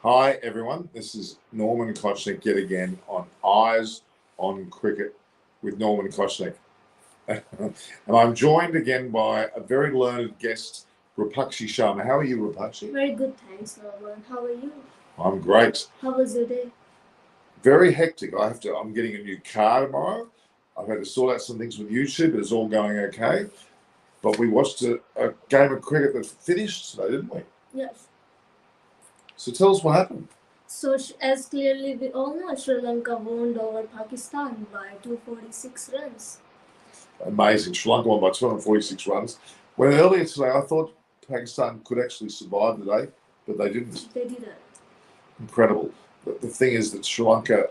Hi, everyone. This is Norman Kochnick yet again on Eyes on Cricket with Norman Kochnick. And I'm joined again by a very learned guest, Rapakshi Sharma. How are you, Rapakshi? Very good, thanks, Norman. How are you? I'm great. How was your day? Very hectic. I'm getting a new car tomorrow. I've had to sort out some things with YouTube, but it's all going okay. But we watched a game of cricket that finished today, didn't we? Yes. So tell us what happened. So, as clearly we all know, Sri Lanka won over Pakistan by 246 runs. Amazing. Sri Lanka won by 246 runs. When earlier today, I thought Pakistan could actually survive today, but they didn't. They didn't. Incredible. The thing is that Sri Lanka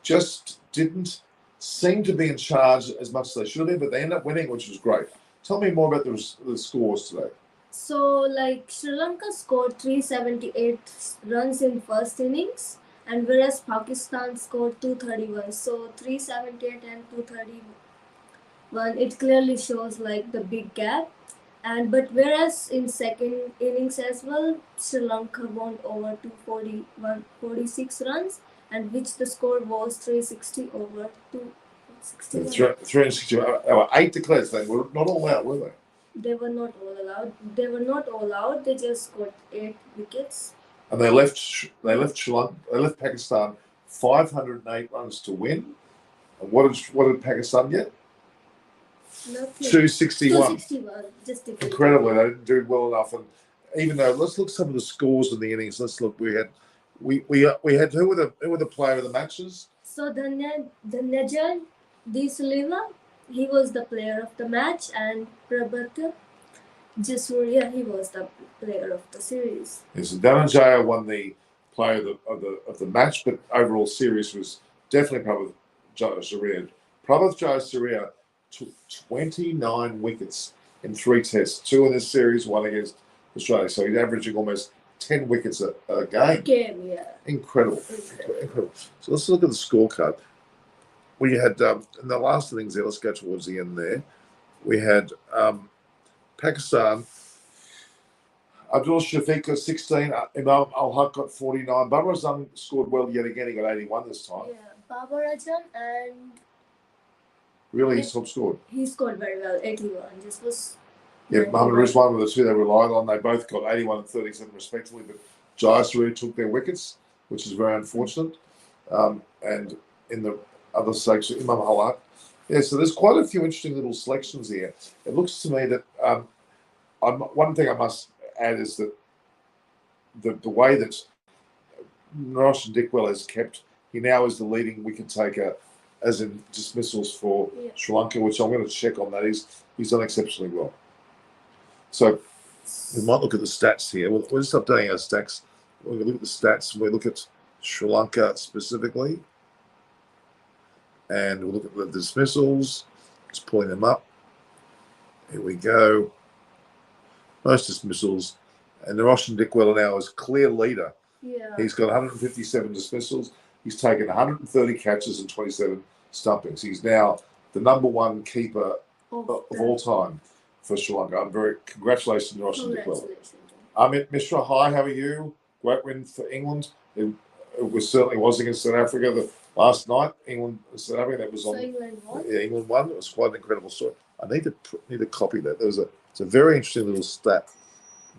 just didn't seem to be in charge as much as they should have been, but they ended up winning, which was great. Tell me more about the scores today. So, Sri Lanka scored 378 runs in first innings, and whereas Pakistan scored 231. So, 378 and 231, it clearly shows the big gap. But whereas in second innings as well, Sri Lanka won over 246 runs, and which the score was 360 over 261. 360. There were 8 declares. They were not all out, were they? They were not all allowed. They were not all out. They just got 8 wickets. And they left Sri Lanka. They left Pakistan 508 runs to win. And what did Pakistan get? Nothing. 261. 261. Just incredibly, they didn't do well enough. And even though, let's look at some of the scores in the innings. Let's look. We had who were the player of the matches? So the Najan De Silva, he was the player of the match, and Prabhat Jasuria, he was the player of the series. Yes, Dhananjaya won the player of the match, but overall series was definitely Prabhat Jasuria. Prabhat Jasuria took 29 wickets in 3 tests, 2 in this series, 1 against Australia. So he's averaging almost 10 wickets a game. Yeah. Incredible. So let's look at the scorecard. We had, in the last innings there, let's go towards the end there. We had Pakistan. Abdul Shafiq got 16. Imam Al-Haq got 49. Babar Azam scored well yet again. He got 81 this time. Yeah, Babar Azam and... Really, he scored. He scored very well, 81. This was... Yeah, Mohammad Rizwan were the 2 they relied on. They both got 81 and 37 respectively, but Jayasuriya took their wickets, which is very unfortunate. And in the other section, Imam Al-Haq. Yeah, so there's quite a few interesting little selections here. It looks to me that one thing I must add is that the way that Naroshan Dickwell has kept, he now is the leading wicket taker as in dismissals for Sri Lanka, which I'm going to check on that. He's done exceptionally well. So we might look at the stats here. We're just updating our stats. We're going to look at the stats. We look at Sri Lanka specifically. And we'll look at the dismissals. Just pulling them up. Here we go. Most dismissals. And Naroshan Dickwell now is clear leader. Yeah. He's got 157 dismissals. He's taken 130 catches and 27 stumpings. He's now the #1 keeper of all time for Sri Lanka. Congratulations, Naroshan Dickwell. Amit Mishra, hi, how are you? Great win for England. It certainly was against South Africa last night. England, South Africa, that was on. So England won? Yeah, England won. It was quite an incredible story. I need to copy that. It's a very interesting little stat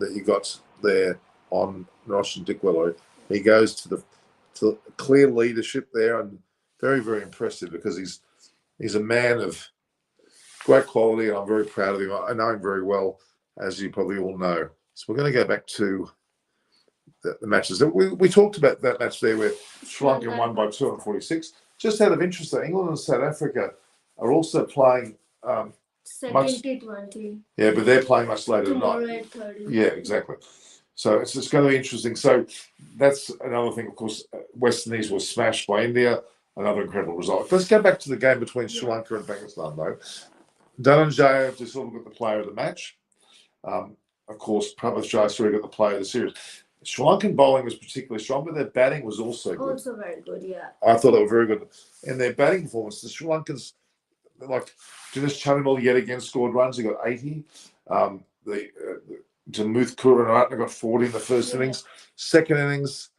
that he got there on Naroshan Dickwell. He goes to clear leadership there, and very, very impressive because he's a man of great quality, and I'm very proud of him. I know him very well, as you probably all know. So we're going to go back to the matches. We talked about that match there where Sri Lanka won by 246. Just out of interest, though, England and South Africa are also playing second T20. Yeah, but they're playing much later tomorrow tonight. At 30. Yeah, exactly. So it's going to be interesting. So that's another thing. Of course, West Indies was smashed by India. Another incredible result. Let's go back to the game between Sri Lanka and Pakistan, though. Dhananjaya just sort of got the player of the match. Of course, Prabhat Jayasuriya got the player of the series. Sri Lankan bowling was particularly strong, but their batting was also good. Also very good, yeah. I thought they were very good. In their batting performance, the Sri Lankans, like Dinesh Chandimal yet again scored runs. He got 80. Jamuth Kuranratne got 40 in the first innings. Second innings,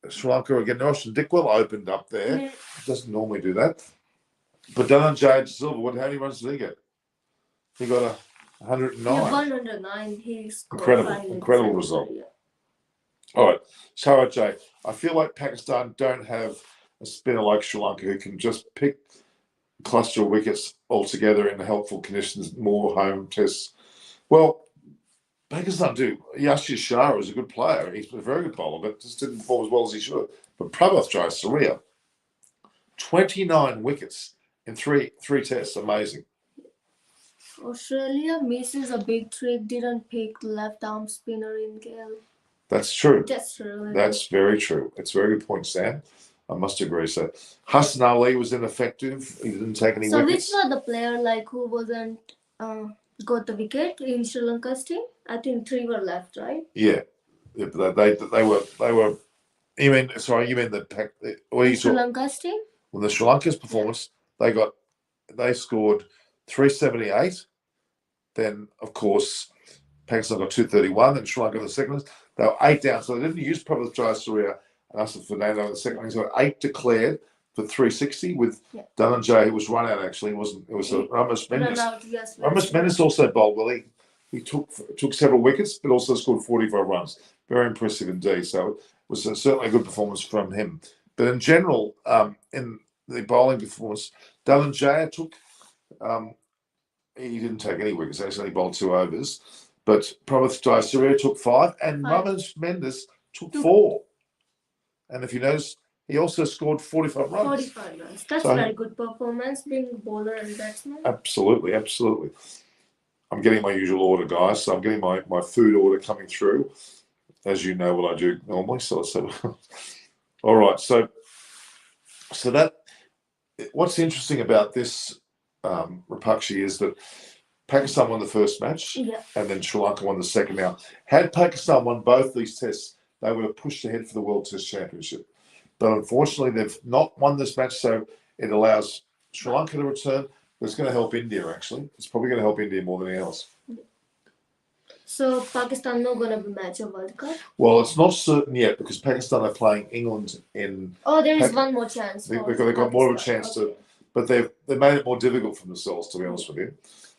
Sri Lanka again. Roshan Dickwell opened up there. Yeah. Doesn't normally do that. But Dhananjay Silverwood, how many runs did he get? He got 109. Yeah, 109. He scored Incredible result. Yeah. All right, so Jay, I feel like Pakistan don't have a spinner like Sri Lanka who can just pick cluster of wickets altogether in helpful conditions, more home tests. Well, Pakistan do. Yashir Shah is a good player. He's a very good bowler, but just didn't perform as well as he should. But Prabhat Jayasuriya, 29 wickets in three tests. Amazing. Australia misses a big trick, didn't pick left arm spinner in Galle. That's true. That's true. That's very true. It's a very good point, Sam. I must agree. So Hassan Ali was ineffective. He didn't take any wickets. So which were the player who wasn't got the wicket in Sri Lanka's team? I think 3 were left, right? Yeah. They were. You mean the Sri Lanka's team? Well, the Sri Lanka's performance, they scored 378. Then of course Pakistan got 231, and Sri Lanka the second. They were 8 down, so they didn't use Prabhat Jayasuriya and Asif Fernando in the second. He's got 8 declared for 360 with Dhananjay, who was run out actually. It was Ramos Mendes. Ramos Mendes also bowled well. He took several wickets, but also scored 45 runs. Very impressive indeed. So it was certainly a good performance from him. But in general, in the bowling performance, Dhananjay took. He didn't take any wickets. Actually, he bowled 2 overs. But Prabhat Jayasuriya took 5, and Ramos Mendes took 4. And if you notice, he also scored 45 runs. 45 runs. That's a very good performance, being bowler and batsman. Absolutely. I'm getting my usual order, guys. So I'm getting my food order coming through, as you know what I do normally. So all right. So that what's interesting about this Rapakshi is that Pakistan won the first match, and then Sri Lanka won the second. Now, had Pakistan won both these tests, they would have pushed ahead for the World Test Championship. But unfortunately, they've not won this match, so it allows Sri Lanka to return. But it's going to help India, actually. It's probably going to help India more than anything else. So Pakistan not going to match a World Cup? Well, it's not certain yet because Pakistan are playing England in... Oh, there is one more chance. They've got more of a chance to... But they've made it more difficult for themselves, to be honest with you.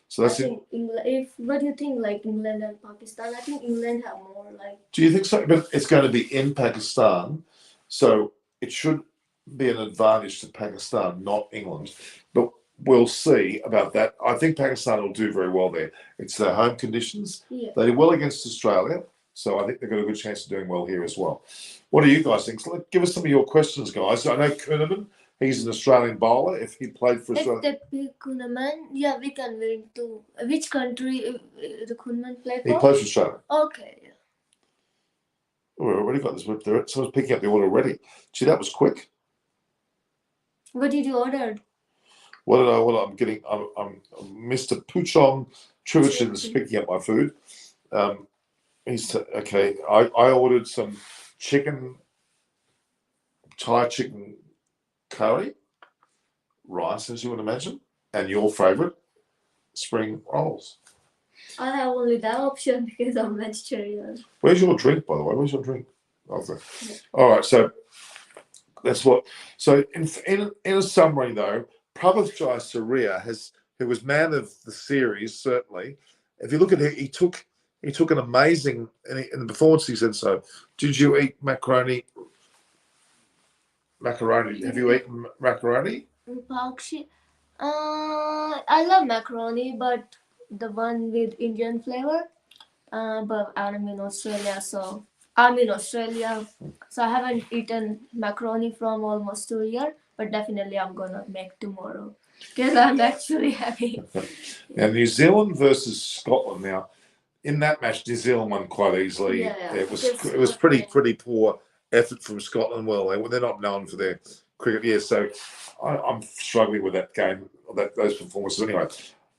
So that's England, what do you think, England and Pakistan? I think England have more, Do you think so? But it's going to be in Pakistan, so it should be an advantage to Pakistan, not England. But we'll see about that. I think Pakistan will do very well there. It's their home conditions. Yeah. They did well against Australia, so I think they've got a good chance of doing well here as well. What do you guys think? So give us some of your questions, guys. I know Kuhneman. He's an Australian bowler. If he played for Australia... If they pick Kuhneman, we can win too. Which country the Kuhneman played for? He plays for Australia. Okay. Oh, we've already got this. Someone's picking up the order already. Gee, that was quick. What did you order? I'm getting... I'm Mr. Puchong Trivichin is picking up my food. Okay. I ordered some Thai chicken curry, rice, as you would imagine, and your favourite, spring rolls. I have only that option because I'm vegetarian. Where's your drink, by the way? Where's your drink? Okay. Yeah. All right, so that's what. So in a summary, though, Prabhat Jayasuriya who was man of the series, certainly. If you look at it, he took an amazing in the performance. He said so. Did you eat macaroni? Have you eaten macaroni? I love macaroni, but the one with Indian flavor. But I'm in Australia, so I haven't eaten macaroni from almost 2 years. But definitely, I'm gonna make tomorrow because I'm actually happy. Now, New Zealand versus Scotland. Now, in that match, New Zealand won quite easily. Yeah. It was pretty poor effort from Scotland. Well, they're not known for their cricket. So I'm struggling with that game, those performances. Anyway,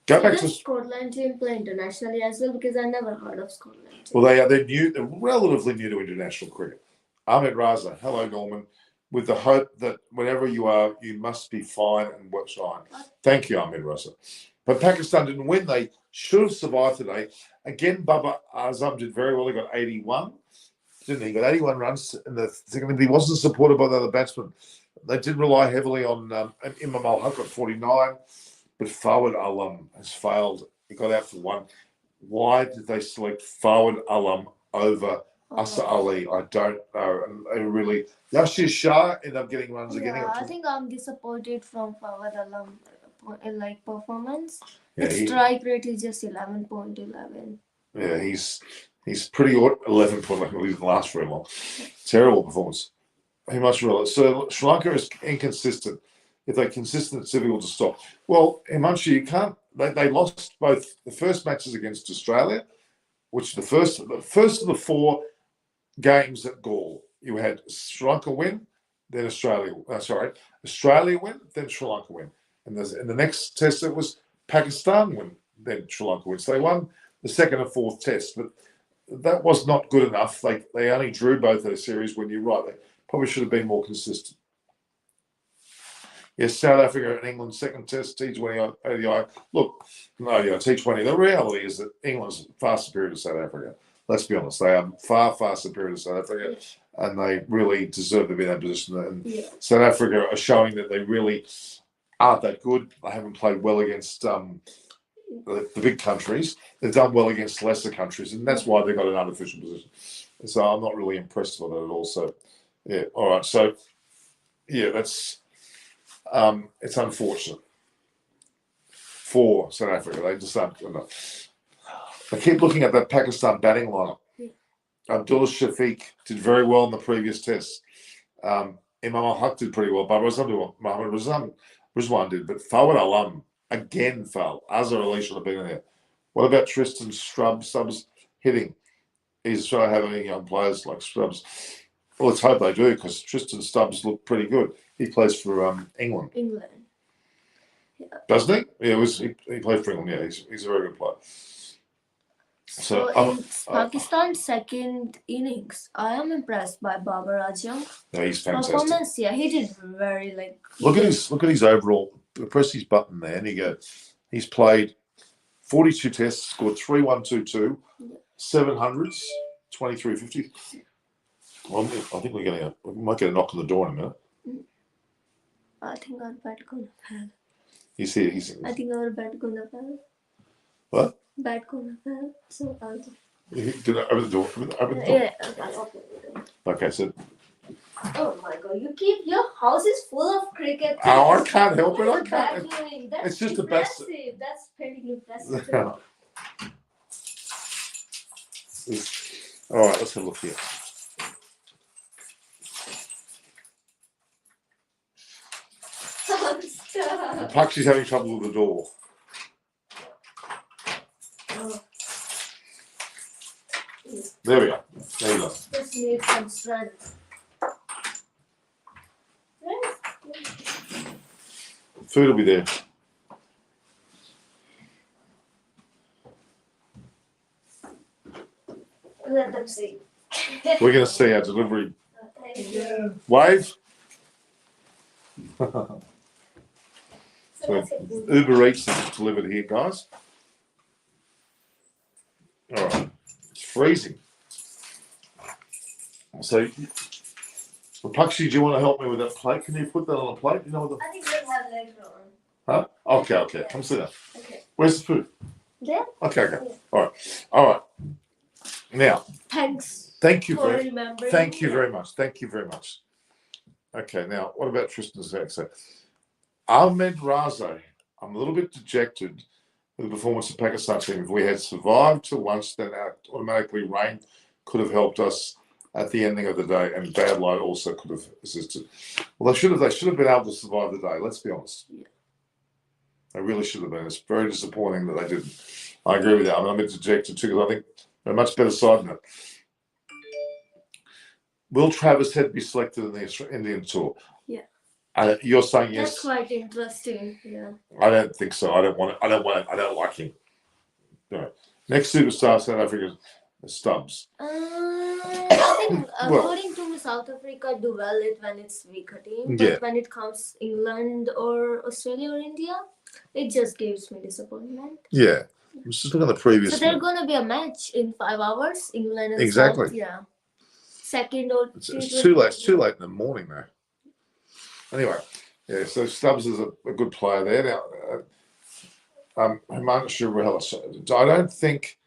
go back to Scotland team play internationally as well because I never heard of Scotland team. Well, they're new. They're relatively new to international cricket. Ahmed Raza, hello Norman. With the hope that wherever you are, you must be fine and shine. Thank you, Ahmed Raza. But Pakistan didn't win. They should have survived today. Again, Baba Azam did very well. He got 81, didn't he? He got 81 runs in the second. He wasn't supported by the other batsmen. They did rely heavily on Imam Al Haq at 49, but Fawad Alam has failed. He got out for one. Why did they select Fawad Alam over Asa Ali? I don't know. And they really, Yashir Shah ended up getting runs again. I think I'm disappointed from Fawad Alam performance. Yeah, His strike rate is just 11.11. Yeah, he's pretty good. 11.11. He didn't last very long. Terrible performance. He must realize. So Sri Lanka is inconsistent. If they're consistent, it's difficult to stop. Well, Himanshu, you can't. They lost both the first matches against Australia, which the first of the 4 games at Galle. You had Sri Lanka win, then Australia. Australia win, then Sri Lanka win, and in the next test it was Pakistan win, then Sri Lanka win. So they won the second and fourth test, but that was not good enough. They only drew both those series. When you're right, they probably should have been more consistent. Yes, South Africa and England second test, T20 ODI. Look, no, T20. The reality is that England's far superior to South Africa. Let's be honest. They are far, far superior to South Africa, and they really deserve to be in that position. And South Africa are showing that they really aren't that good. They haven't played well against the big countries. They've done well against lesser countries, and that's why they've got an unofficial position. So I'm not really impressed with it at all. So, yeah, all right. So, yeah, that's it's unfortunate for South Africa. They just aren't good enough. I keep looking at that Pakistan batting lineup. Abdullah Shafiq did very well in the previous test. Imam Al Haq did pretty well. Mohammad Rizwan did, but Fawad Alam again fell. Azhar Ali should have been in there. What about Tristan Stubbs hitting? He's trying to have any young players like Stubbs. Well, let's hope they do, because Tristan Stubbs looked pretty good. He plays for England. Yeah. Doesn't he? Yeah, he played for England. Yeah, he's a very good player. So in Pakistan's second innings, I am impressed by Babar Azam. Yeah, he's fantastic. Performance, yeah, he did very Look at his overall. Press his button there, and you go. He's played 42 tests, scored 3,122, 700s, 2350. Well, I think we might get a knock on the door in a minute. I think our bat gonna fail. He's here. I think our bat gonna fail. What? Bat gonna fail. So I'll just. Did I open the door? Open the door. Yeah. Okay. Okay, so. Oh my God! Your house is full of cricket. Oh, I can't help it. I can't. That's it's just impressive. the best. That's pretty impressive. All right, let's have a look here. Paxi's having trouble with the door. There we go. There you go. Just need some strength. Food will be there. Let them see. We're going to see our delivery. Wave. So Uber Eats is delivered here, guys. All right. It's freezing. So, Pakshi, do you want to help me with that plate? Can you put that on a plate? You know what I think we'll have later on. Huh? Okay. Come sit down. Okay. Where's the food? There? Okay. All right. Now. Thanks. Thank you for remembering. Thank you very much. Okay, now what about Tristan's exit? Ahmed Raza. I'm a little bit dejected with the performance of the Pakistan team. If we had survived to once, then automatically rain could have helped us at the ending of the day, and bad light also could have assisted. Well, they should have been able to survive the day. Let's be honest. Yeah. They really should have been. It's very disappointing that they didn't. I agree with that. I'm a bit dejected too, because I think they're a much better side than it. Will Travis Head be selected in the Indian tour? Yeah. You're saying yes. That's quite interesting. Yeah. I don't think so. I don't want it. I don't like him. No. Next superstar, South Africa, Stubbs. I think according to South Africa, do well when it's weaker team. But when it comes England or Australia or India, it just gives me disappointment. Yeah. I'm just looking at the previous. So there's going to be a match in 5 hours, England and Exactly. South. Yeah. Second or It's too late. It's too late in the morning now. Anyway, yeah. So Stubbs is a good player there. Now, Himanshu Relis. I don't think.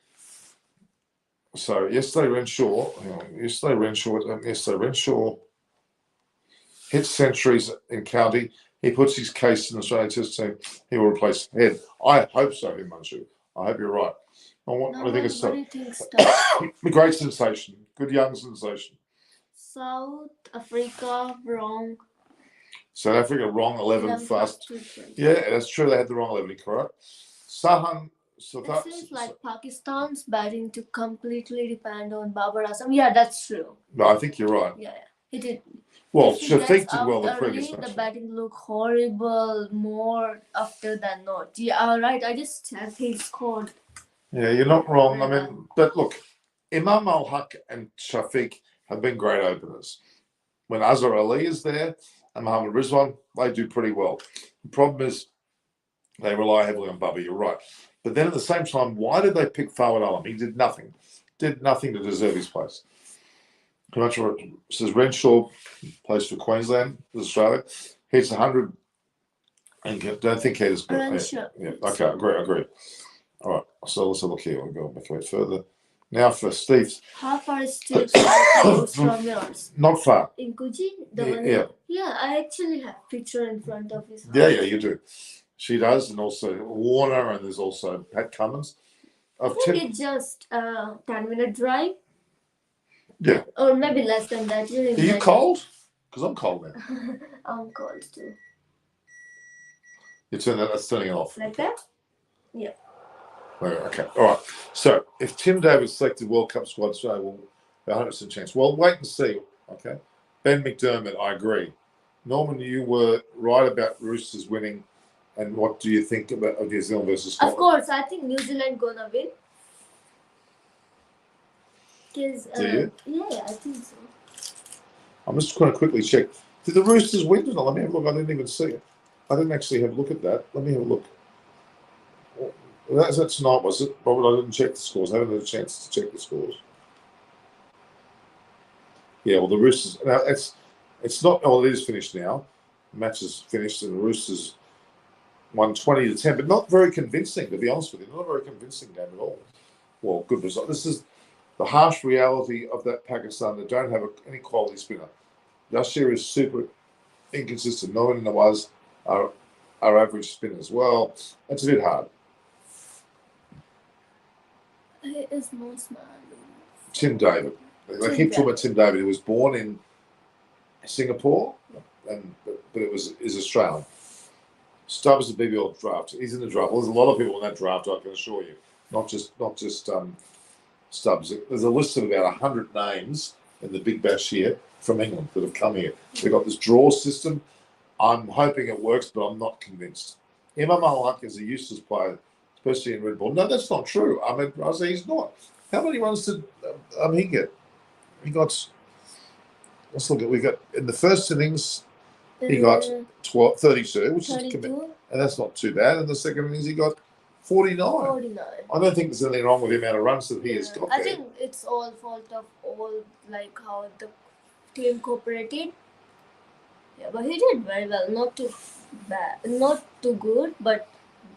So yesterday Renshaw hits centuries in county. He puts his case in the Australian Test team. He will replace Head. I hope so, Himanshu. I hope you're right. What do you think of Stubbs? What do you think, Stubbs? A great sensation. Good young sensation. South Africa, wrong. South Africa, wrong 11 fast. Yeah, that's true. They had the wrong 11, correct. Sahan. So it seems like Pakistan's batting to completely depend on Babar Azam. Yeah, that's true. No, I think you're right. Yeah, he did. Well, Shafiq did well the early, previous match. The batting looked horrible more after than not. Yeah, right. I just checked he scored. Yeah, you're not wrong. I mean, but look, Imam Al-Haq and Shafiq have been great openers. When Azhar Ali is there and Mohammad Rizwan, they do pretty well. The problem is they rely heavily on Bubba, you're right. But then at the same time, why did they pick Fawad Alam? He did nothing. Did nothing to deserve his place. Says Renshaw plays for Queensland, Australia. Hits 100 and don't think he's good. Yeah, okay, agree. All right, so let's have a look here. We'll go back a bit further. Now for Steve's. How far is Steve's house from yours? Not far. In Coogee? Yeah, I actually have a picture in front of his house. Yeah, you do. She does, and also Warner, and there's also Pat Cummins. I think it's just a 10-minute drive. Yeah. Or maybe less than that. Are you cold? Because I'm cold now. I'm cold too. That's turning it off. Like that? Yeah. Okay. All right. So if Tim Davis selected World Cup squad, Australia will have 100% chance. Well, wait and see. Okay. Ben McDermott, I agree. Norman, you were right about Roosters winning. And what do you think about New Zealand versus Scotland? Of course, I think New Zealand gonna win. Do you? Yeah, I think so. I'm just going to quickly check. Did the Roosters win or not? Let me have a look. I didn't even see it. I didn't actually have a look at that. Let me have a look. Well, that's tonight, was it? But I didn't check the scores. I haven't had a chance to check the scores. Yeah, well, the Roosters. Now it's not. Oh, it is finished now. The match is finished, and the Roosters won 20-10, but not very convincing, to be honest with you. Not a very convincing game at all. Well, good result. This is the harsh reality of that Pakistan. They don't have any quality spinner. Yashir is super inconsistent. No one in the was are average spin as well. It's a bit hard. He is most man. Tim David. They keep talking about Tim David. He was born in Singapore, but is Australian. Stubbs is a BBL draft. He's in the draft. Well, there's a lot of people in that draft, I can assure you. Not just Stubbs. There's a list of about 100 names in the Big Bash here from England that have come here. They've got this draw system. I'm hoping it works, but I'm not convinced. Imam Al-Haq is a useless player, especially in red ball. No, that's not true. I mean, I say he's not. How many runs did he get? He got. Let's look at. We got in the first innings. He got 32, which 32? Is and that's not too bad. In the second innings, he got 49. I don't think there's anything wrong with the amount of runs that he has got. I think it's all fault of like how the team cooperated. Yeah, but he did very well. Not too bad, not too good, but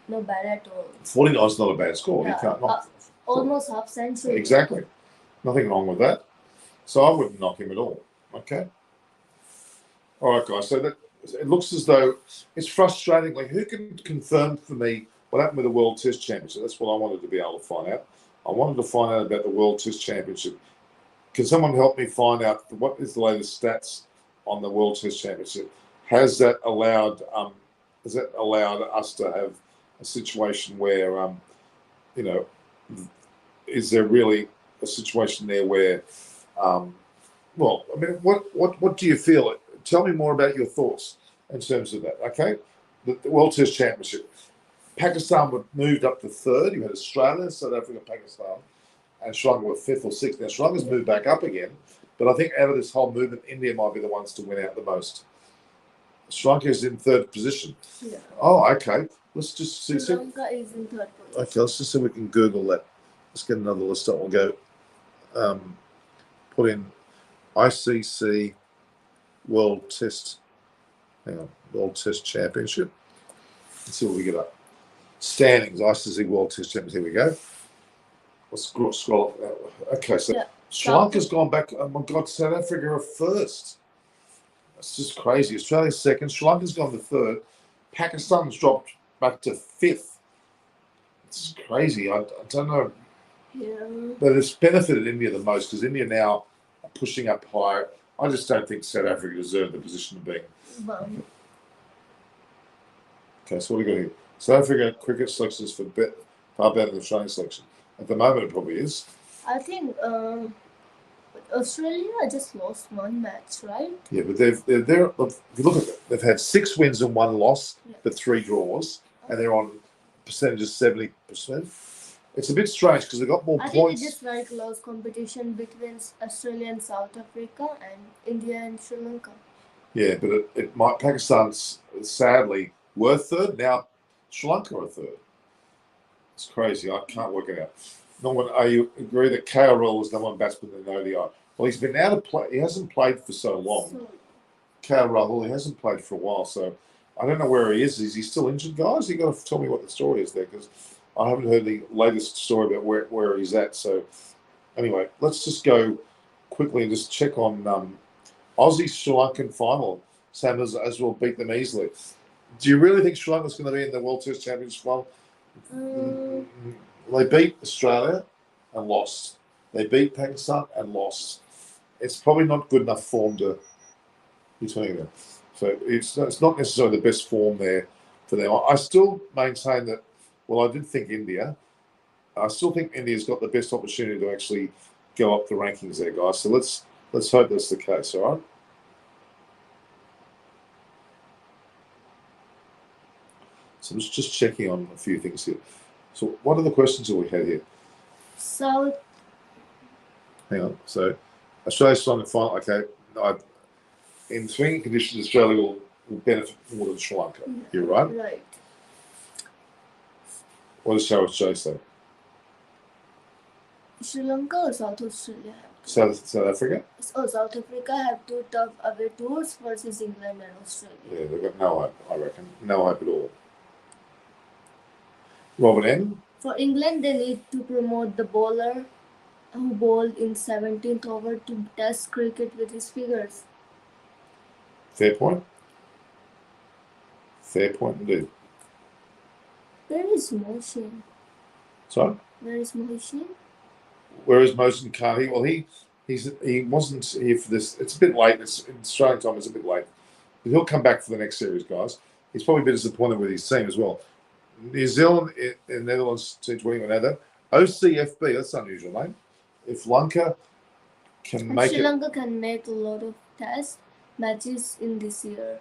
not bad at all. 49 is not a bad score. Yeah, he can't knock. Almost half century. Exactly. Nothing wrong with that. So I wouldn't knock him at all. Okay. All right, guys. So that it looks as though it's frustrating. Like, who can confirm for me what happened with the World Test Championship? That's what I wanted to be able to find out. I wanted to find out about the World Test Championship. Can someone help me find out what is the latest stats on the World Test Championship? Has that allowed us to have a situation where is there really a situation there where well, I mean, what do you feel? Tell me more about your thoughts in terms of that, okay? The World Test Championship. Pakistan moved up to third. You had Australia, South Africa, Pakistan, and Sri Lanka were fifth or sixth. Now, Sri Lanka's moved back up again, but I think out of this whole movement, India might be the ones to win out the most. Sri Lanka is in third position. Yeah. Oh, okay. Let's just see. Sri Lanka is in third position. Okay, let's just see if we can Google that. Let's get another list up. We'll go put in ICC World Test. Hang on, World Test Championship. Let's see what we get up. Standings, ICC World Test Championship. Here we go. Let's scroll up. Okay, so Yeah. Sri Lanka's gone back. Oh my God, South Africa are first. That's just crazy. Australia's second. Sri Lanka's gone to third. Pakistan's dropped back to fifth. It's crazy. I don't know. Yeah. But it's benefited India the most because India now are pushing up higher. I just don't think South Africa deserved the position of being. Bum. Okay, so what do we got here? South Africa cricket selections for far better than Australian selection. At the moment, it probably is. I think Australia just lost one match, right? Yeah, but they're if you look at it, they've had 6 wins and 1 loss, Yeah. but 3 draws, and they're on percentages 70%. It's a bit strange because they've got more I think points. it's just very close competition between Australia and South Africa and India and Sri Lanka. Yeah, but it might. Pakistan's sadly were third. Now Sri Lanka are third. It's crazy. I can't work it out. Norman, you agree that KRL is number one batsman in the ODI? Well, he's been out of play. He hasn't played for so long. So, KRL, he hasn't played for a while, so I don't know where he is. Is he still injured, guys? You got to tell me what the story is there because I haven't heard the latest story about where he's at. So anyway, let's just go quickly and just check on Aussie Sri Lankan final. Sam as will beat them easily. Do you really think Sri Lanka's going to be in the World Test Championship final? They beat Australia and lost. They beat Pakistan and lost. It's probably not good enough form to be telling them. So it's not necessarily the best form there for them. I still maintain that. Well, I did think India. I still think India's got the best opportunity to actually go up the rankings there, guys. So let's hope that's the case. All right. So just checking on a few things here. So what are the questions that we had here? So, Hang on. So Australia's on the final. Okay. In swinging conditions, Australia will benefit more than Sri Lanka. You're right. right. What does Australia say? Sri Lanka or South Australia have South Africa? South Africa have 2 tough away tours versus England and Australia. Yeah, they've got no hope, I reckon. No hope at all. Robert M? For England, they need to promote the bowler who bowled in 17th over to Test cricket with his figures. Fair point. Fair point indeed. Where is Mohsin? Sorry? Where is Mohsin? Where is Mohsin Khan? Well, he wasn't here for this. It's a bit late. It's in Australian time. It's a bit late. But he'll come back for the next series, guys. He's probably a bit disappointed with his team as well. New Zealand and Netherlands T20 went out. OCFB, that's an unusual name. If Lanka can And make Sri it. Lanka can make a lot of Test matches in this year.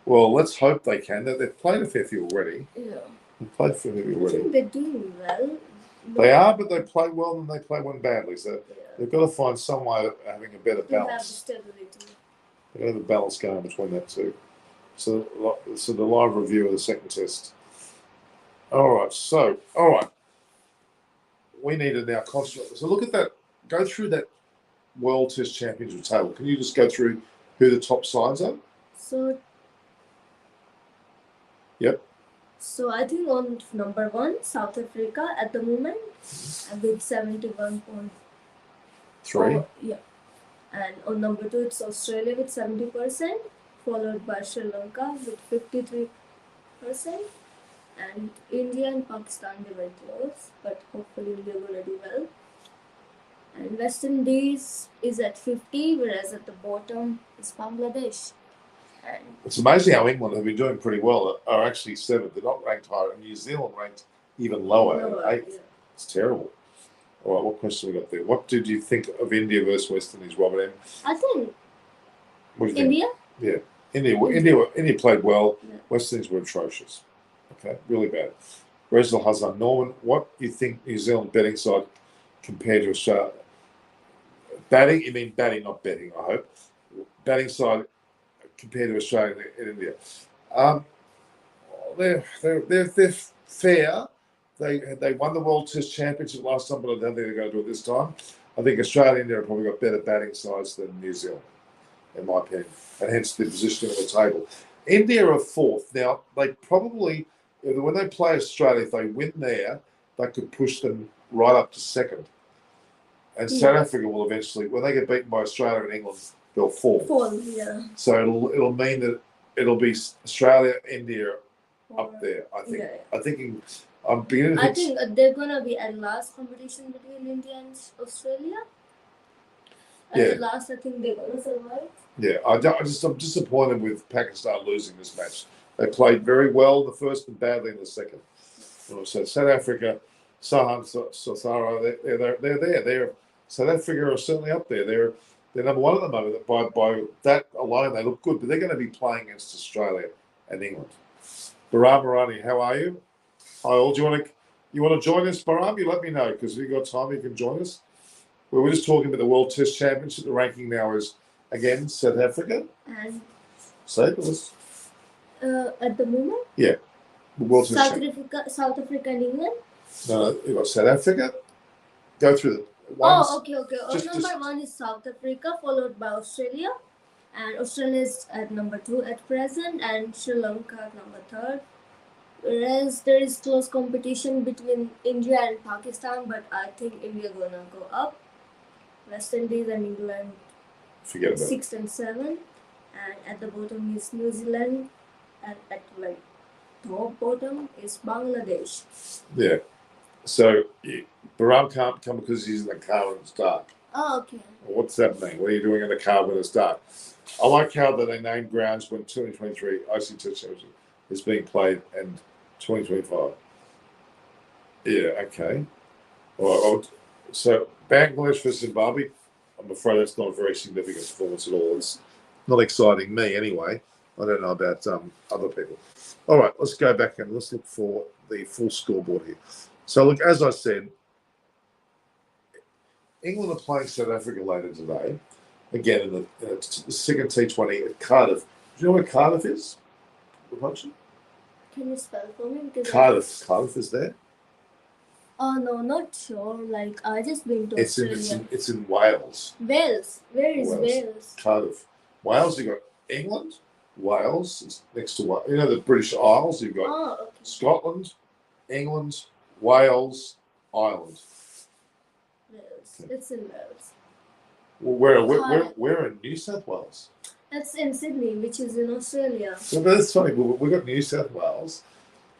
Well, let's hope they can. They've played a fair few already. Yeah. They've played a fair few I already. think they're doing well. They are, but they play well and they play one badly. So Yeah. they've got to find some way of having a better They have balance. stability. They've got to have a balance going between that two. So the live review of the second test. All right. We need to now concentrate. So look at that. Go through that World Test Championship table. Can you just go through who the top sides are? So. Yep. So I think on number 1, South Africa at the moment with 71.3. 3. Yeah. And on number 2, it's Australia with 70%, followed by Sri Lanka with 53%. And India and Pakistan, they were close, but hopefully India will do well. And West Indies is at 50, whereas at the bottom is Bangladesh. And It's amazing how England have been doing pretty well. Are actually 7th. They're not ranked higher. And New Zealand ranked even lower at 8th. yeah. It's terrible. All right, what question we got there? What did you think of India versus West Indies, Robert M? I think What do you think? India. India played well. Yeah. West Indies were atrocious. Okay, really bad. Rezal Hassan. Norman, what do you think New Zealand betting side compared to Australia? Batting? You mean batting, not betting, I hope. Batting side compared to Australia and India. they're fair. They won the World Test Championship last time, but I don't think they're going to do it this time. I think Australia and India have probably got better batting sides than New Zealand, in my opinion, and hence the positioning on the table. India are fourth. Now, they probably, when they play Australia, if they win there, they could push them right up to second. And South Africa will eventually, when they get beaten by Australia and England, they'll fall. So it'll mean that it'll be Australia, India up there. I think. I'm beginning to I think they're gonna be at last competition between India and Australia. At last, I think they're gonna survive. Yeah, I'm disappointed with Pakistan losing this match. They played very well in the first and badly in the second. So South Africa, Sahan, Sasara, they're there. South Africa are certainly up there. They're number one at the moment. By that alone, they look good. But they're going to be playing against Australia and England. Baram Marani, how are you? Hi all. Do you want to join us, Baram? You let me know, because if you've got time, you can join us. We were just talking about the World Test Championship. The ranking now is again South Africa. And Say this. At the moment. Yeah. The World Test South Africa and England. No, you've got South Africa. Go through the. Okay. Number one is South Africa, followed by Australia, and Australia is at number 2 at present, and Sri Lanka at number 3rd. Whereas there is close competition between India and Pakistan, but I think India gonna go up. West Indies and England, forget about 6th and 7th, and at the bottom is New Zealand, and at top bottom is Bangladesh. Yeah. So Baram can't come because he's in the car when it's dark. Oh, okay. Well, what's that mean? What are you doing in the car when it's dark? I like how that they named grounds when 2023 IC Test Championship is being played and 2025. Yeah, okay. Well, so Bangladesh versus Zimbabwe, I'm afraid that's not a very significant performance at all. It's not exciting me anyway. I don't know about other people. All right, let's go back and let's look for the full scoreboard here. So, look, as I said, England are playing South Africa later today. Again, in the second T20 at Cardiff. Do you know where Cardiff is? Can you spell for me? Cardiff is there. Oh, no, not sure. I just been to Australia. It's in Wales. Wales. Where is Wales? Cardiff. Wales, you've got England. Wales is next to what? You know the British Isles. You've got Scotland, England, Wales, Ireland. Wales. It's in Wales. Well, we're in New South Wales. That's in Sydney, which is in Australia. So that's funny. We've got New South Wales,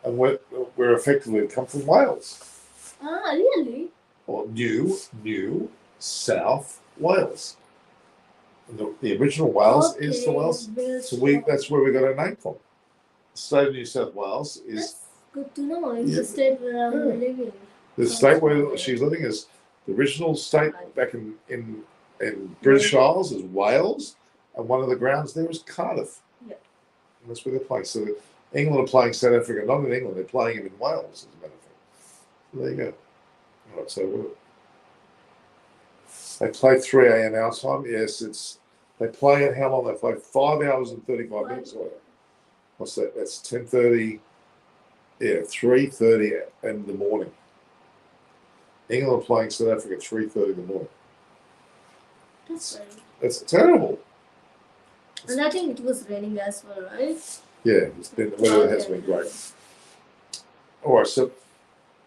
and we're effectively come from Wales. Ah, really? Or New South Wales. The original Wales is the Wales. So that's where we got our name from. The state of New South Wales is. That's good to know. It's the state where I'm living. The state where she's living is the original state back in British Isles is Wales, and one of the grounds there is Cardiff. Yeah. And that's where they're playing. So England are playing South Africa, not in England. They're playing him in Wales, as a matter of fact. So there you go. All right, so they play 3 a.m. our time. Yes, they play at how long? They play 5 hours and 35 minutes. What's that? That's 10:30. Yeah, 3:30 in the morning. England are playing South Africa at 3:30 in the morning. That's terrible. And I think it was raining as well, right? Yeah, the weather has been great. All right, so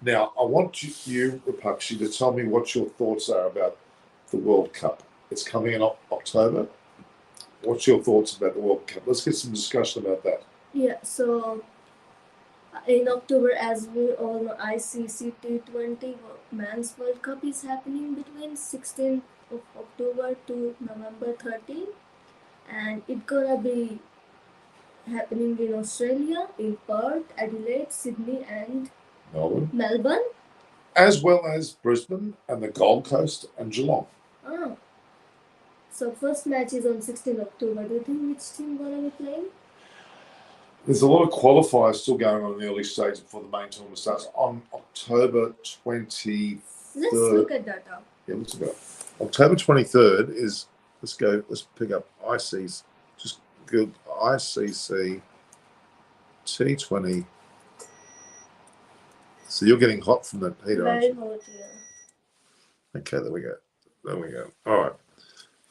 now I want you, Rapakshi, to tell me what your thoughts are about the World Cup. It's coming in October. What's your thoughts about the World Cup? Let's get some discussion about that. Yeah, so in October, as we all know, ICC T20 Men's World Cup is happening between 16th of October to November 13th. And it's gonna be happening in Australia, in Perth, Adelaide, Sydney, and Melbourne. As well as Brisbane and the Gold Coast and Geelong. Oh. So first match is on 16th October. Do you think which team gonna be playing? There's a lot of qualifiers still going on in the early stage before the main tournament starts on October 23rd. Let's look at that up. Yeah, let's look it up. October 23rd is, let's pick up IC's, just good ICC T20 So you're getting hot from that heater, aren't Very you? hot, yeah. Okay, there we go. There we go. All right.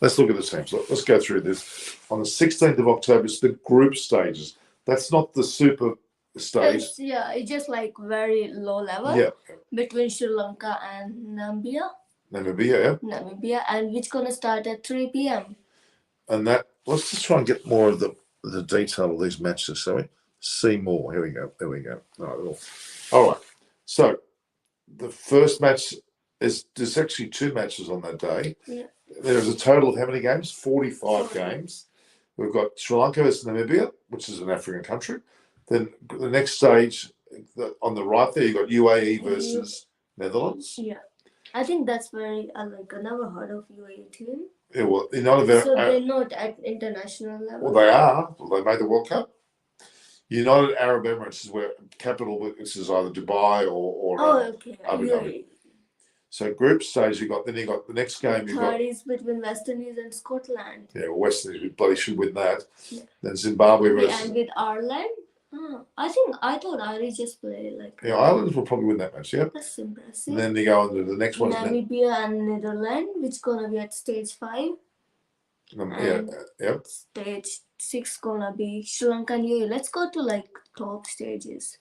Let's look at the teams. Let's go through this. On the 16th of October, it's the group stages. That's not the super stage. It's just like very low level. Yeah. Between Sri Lanka and Namibia. Namibia, and which gonna start at 3 p.m. And let's just try and get more of the detail of these matches, shall we? See more. Here we go. There we go. All right. So the first match there's actually 2 matches on that day. Yeah. There's a total of how many games? 45 games. We've got Sri Lanka versus Namibia, which is an African country. Then the next stage on the right there, you've got UAE versus Netherlands. Yeah. I think that's very, I never heard of UAE team. Yeah, well, they're not they're not at international level. Well, they are. Well, they made the World Cup. United Arab Emirates is where capital, which is either Dubai or Abu Dhabi. So group stage, you got the next game. Third is between West Indies and Scotland. Yeah, well, West Indies bloody should win that. Yeah. Then Zimbabwe versus. And with Ireland. I thought Irish just play Yeah, Ireland will probably win that match. Yeah. That's impressive. And then you go on to the next one. Namibia and Netherlands, which gonna be at stage 5. Yep. Stage 6 gonna be Sri Lanka and UAE. Let's go to top stages.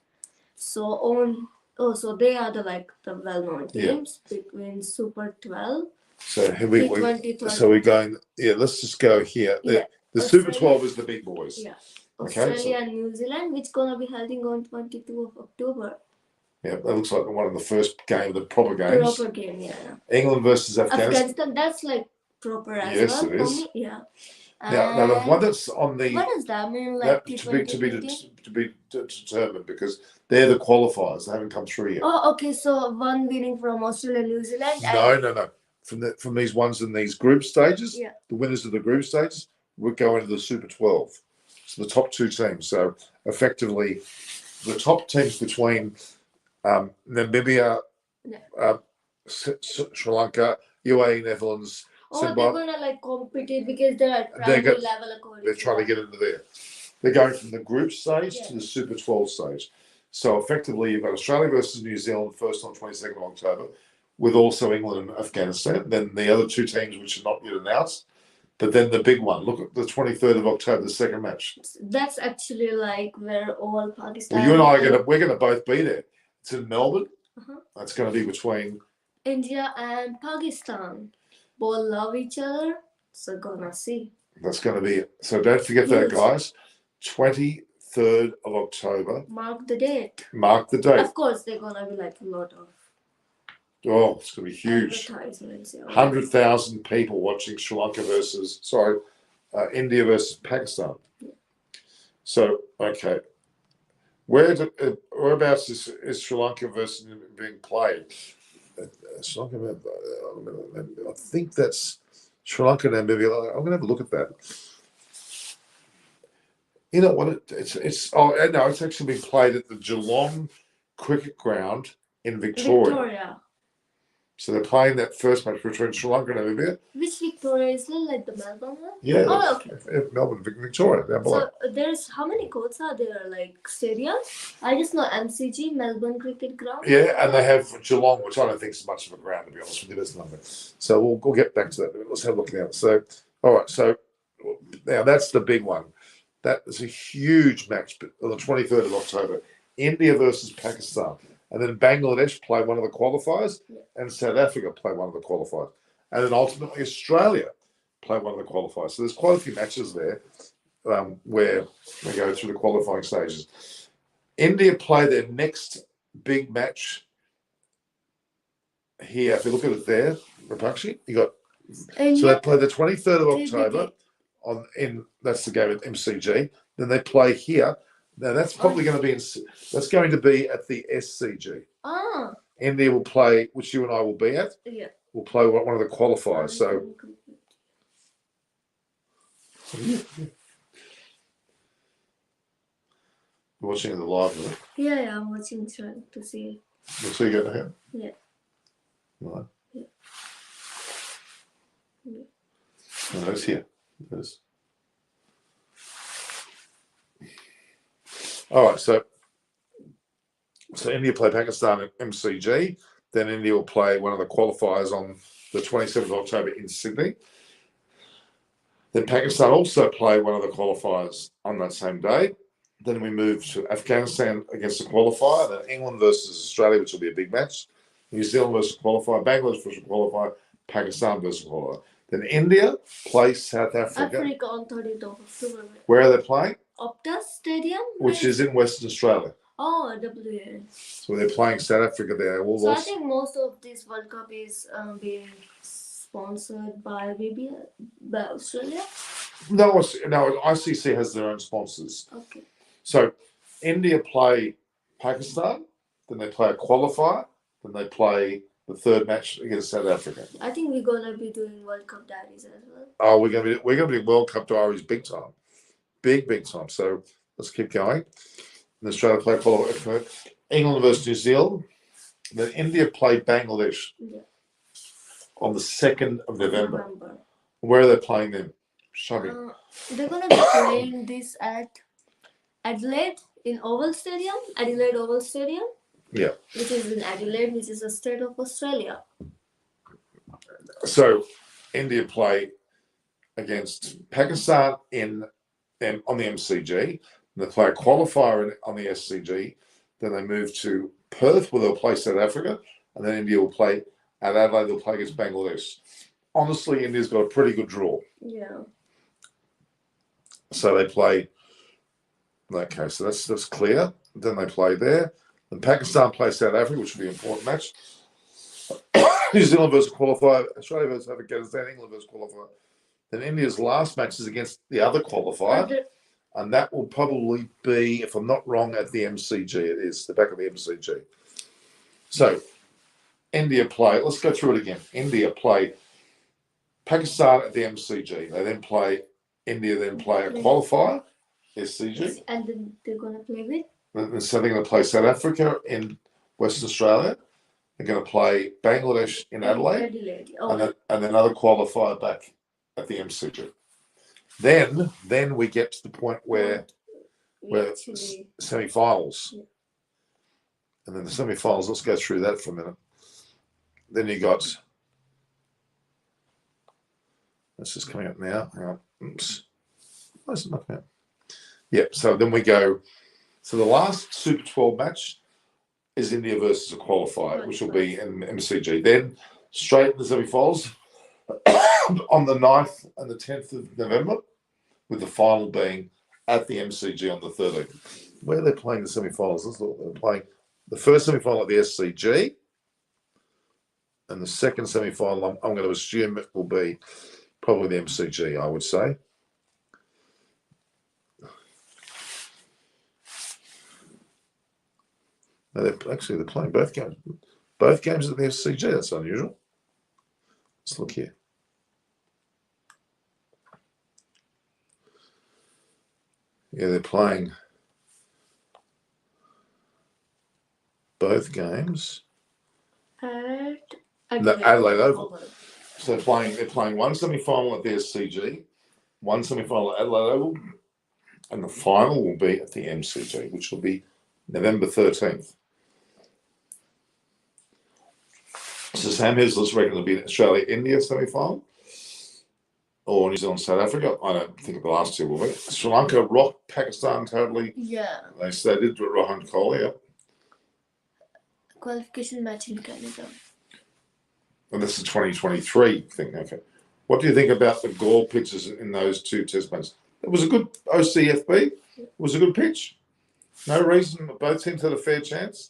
So they are the well-known teams between Super 12. So here we're going. Yeah, let's just go here. Yeah. The Super 12 is the big boys. Yeah. Okay, Australia and New Zealand, which gonna be held on 22 of October. Yeah, that looks like one of the first the proper games. Proper game, yeah. England versus Afghanistan. That's proper as well. Yes, it is. For me. Yeah. Now the one that's on the. What does that mean? To be determined, because they're the qualifiers. They haven't come through yet. Oh, okay. So one winning from Australia, New Zealand. No. From these ones in these group stages, yeah. The winners of the group stages would go into the Super 12. So the top 2 teams. So effectively, the top teams between Namibia, Sri Lanka, UAE, Netherlands. Zimbabwe. They're gonna compete because they're at primary level according. They're trying to get into there. They're going from the group stage to the Super 12 stage. So effectively, you've got Australia versus New Zealand first on 22nd of October, with also England and Afghanistan. Then the other 2 teams which are not yet announced. But then the big one, look at the 23rd of October, the second match. That's actually where all Pakistan. Well, you and I we're going to both be there. It's in Melbourne. That's going to be between India and Pakistan. Both love each other, so gonna see. That's going to be it. So don't forget that, guys. 23rd of October. Mark the date. Mark the date. Of course, they're gonna be a lot of. Oh, it's going to be huge. 100,000 people watching India versus Pakistan. Yeah. So, okay. Whereabouts is Sri Lanka versus being played? Sri Lanka, I think that's Sri Lanka and Namibia. I'm going to have a look at that. You know what? It's actually been played at the Geelong Cricket Ground in Victoria. So they're playing that first match between Sri Lanka and Namibia. Which Victoria is it? The Melbourne one? Yeah. Oh, okay. Melbourne, Victoria. Down below. So there's how many courts are there? Stadiums? I just know MCG, Melbourne Cricket Ground. Yeah, and they have Geelong, which I don't think is much of a ground, to be honest with you. There's nothing. So we'll get back to that. Let's have a look now. So, all right. So now that's the big one. That is a huge match on the 23rd of October. India versus Pakistan. And then Bangladesh play one of the qualifiers, and South Africa play one of the qualifiers. And then ultimately Australia play one of the qualifiers. So there's quite a few matches there where they go through the qualifying stages. India play their next big match here. If you look at it there, Rapakshi, so they play the 23rd of October that's the game at MCG. Then they play here. Now that's probably going to be at the SCG. Ah. India will play, which you and I will be at. Yeah. We'll play one of the qualifiers. So. You're watching the live, isn't it? Yeah, I'm watching, trying to see. We'll see you go ahead. Yeah. Right. Yeah. No, it's here. It is. All right, so So India play Pakistan at MCG. Then India will play one of the qualifiers on the 27th of October in Sydney. Then Pakistan also play one of the qualifiers on that same day. Then we move to Afghanistan against the qualifier. Then England versus Australia, which will be a big match. New Zealand versus qualifier. Bangladesh versus qualifier. Pakistan versus qualifier. Then India plays South Africa. Africa on 30th of October. Where are they playing? Optus Stadium? Which is in Western Australia. Oh, WA. So they're playing South Africa there. So I think most of this World Cup is being sponsored by Australia? No, ICC has their own sponsors. Okay. So India play Pakistan, then they play a qualifier, then they play the third match against South Africa. I think we're gonna be doing World Cup diaries as well. Oh, we're gonna be World Cup diaries big time, big time. So let's keep going. And Australia play qualifier. England versus New Zealand. Then India play Bangladesh on the 2nd of November. Where are they playing them? Shubby. They're gonna be playing this at Adelaide Oval Stadium. Yeah. Which is in Adelaide, which is a state of Australia. So India play against Pakistan on the MCG. They play a qualifier on the SCG. Then they move to Perth, where they'll play South Africa, and then India will play at Adelaide. They'll play against Bangladesh. Honestly, India's got a pretty good draw. Yeah. So they play. Okay, so that's clear. Then they play there. Then Pakistan play South Africa, which will be an important match. New Zealand versus qualifier. Australia versus Afghanistan. England versus qualifier. Then India's last match is against the other qualifier. And that will probably be, if I'm not wrong, at the MCG. It is the back of the MCG. So India play. Let's go through it again. India play Pakistan at the MCG. They then play India. Then play a qualifier, SCG. And then they're gonna play with. So they're going to play South Africa in Western Australia. They're going to play Bangladesh in Adelaide. Oh. And then another qualifier back at the MCG. Then we get to the point where semi-finals. Yeah. And then the semi-finals, let's go through that for a minute. Then you got, this is coming up now. Hang on. Oops. Why is it not coming up? Yep, so then we go, so the last Super 12 match is India versus a qualifier, which will be in MCG. Then straight in the semi-finals on the 9th and the 10th of November, with the final being at the MCG on the 13th. Where are they playing the semi-finals? They're playing the first semi-final at the SCG, and the second semi-final, I'm going to assume it will be probably the MCG, I would say. No, they're playing both games. Both games at the SCG. That's unusual. Let's look here. Yeah, they're playing both games at Adelaide Oval. So they're playing one semi-final at the SCG, one semi-final at Adelaide Oval, and the final will be at the MCG, which will be November 13th. So Sam Hislop's reckon it'll be an Australia-India semi-final, or New Zealand, South Africa. I don't think the last two will be. Sri Lanka rocked Pakistan totally. Yeah. They did do it Rohan Kohli, yeah. Qualification match in Canada. And this is 2023 thing, okay. What do you think about the goal pitches in those two test matches? It was a good OCFB. It was a good pitch. No reason. Both teams had a fair chance.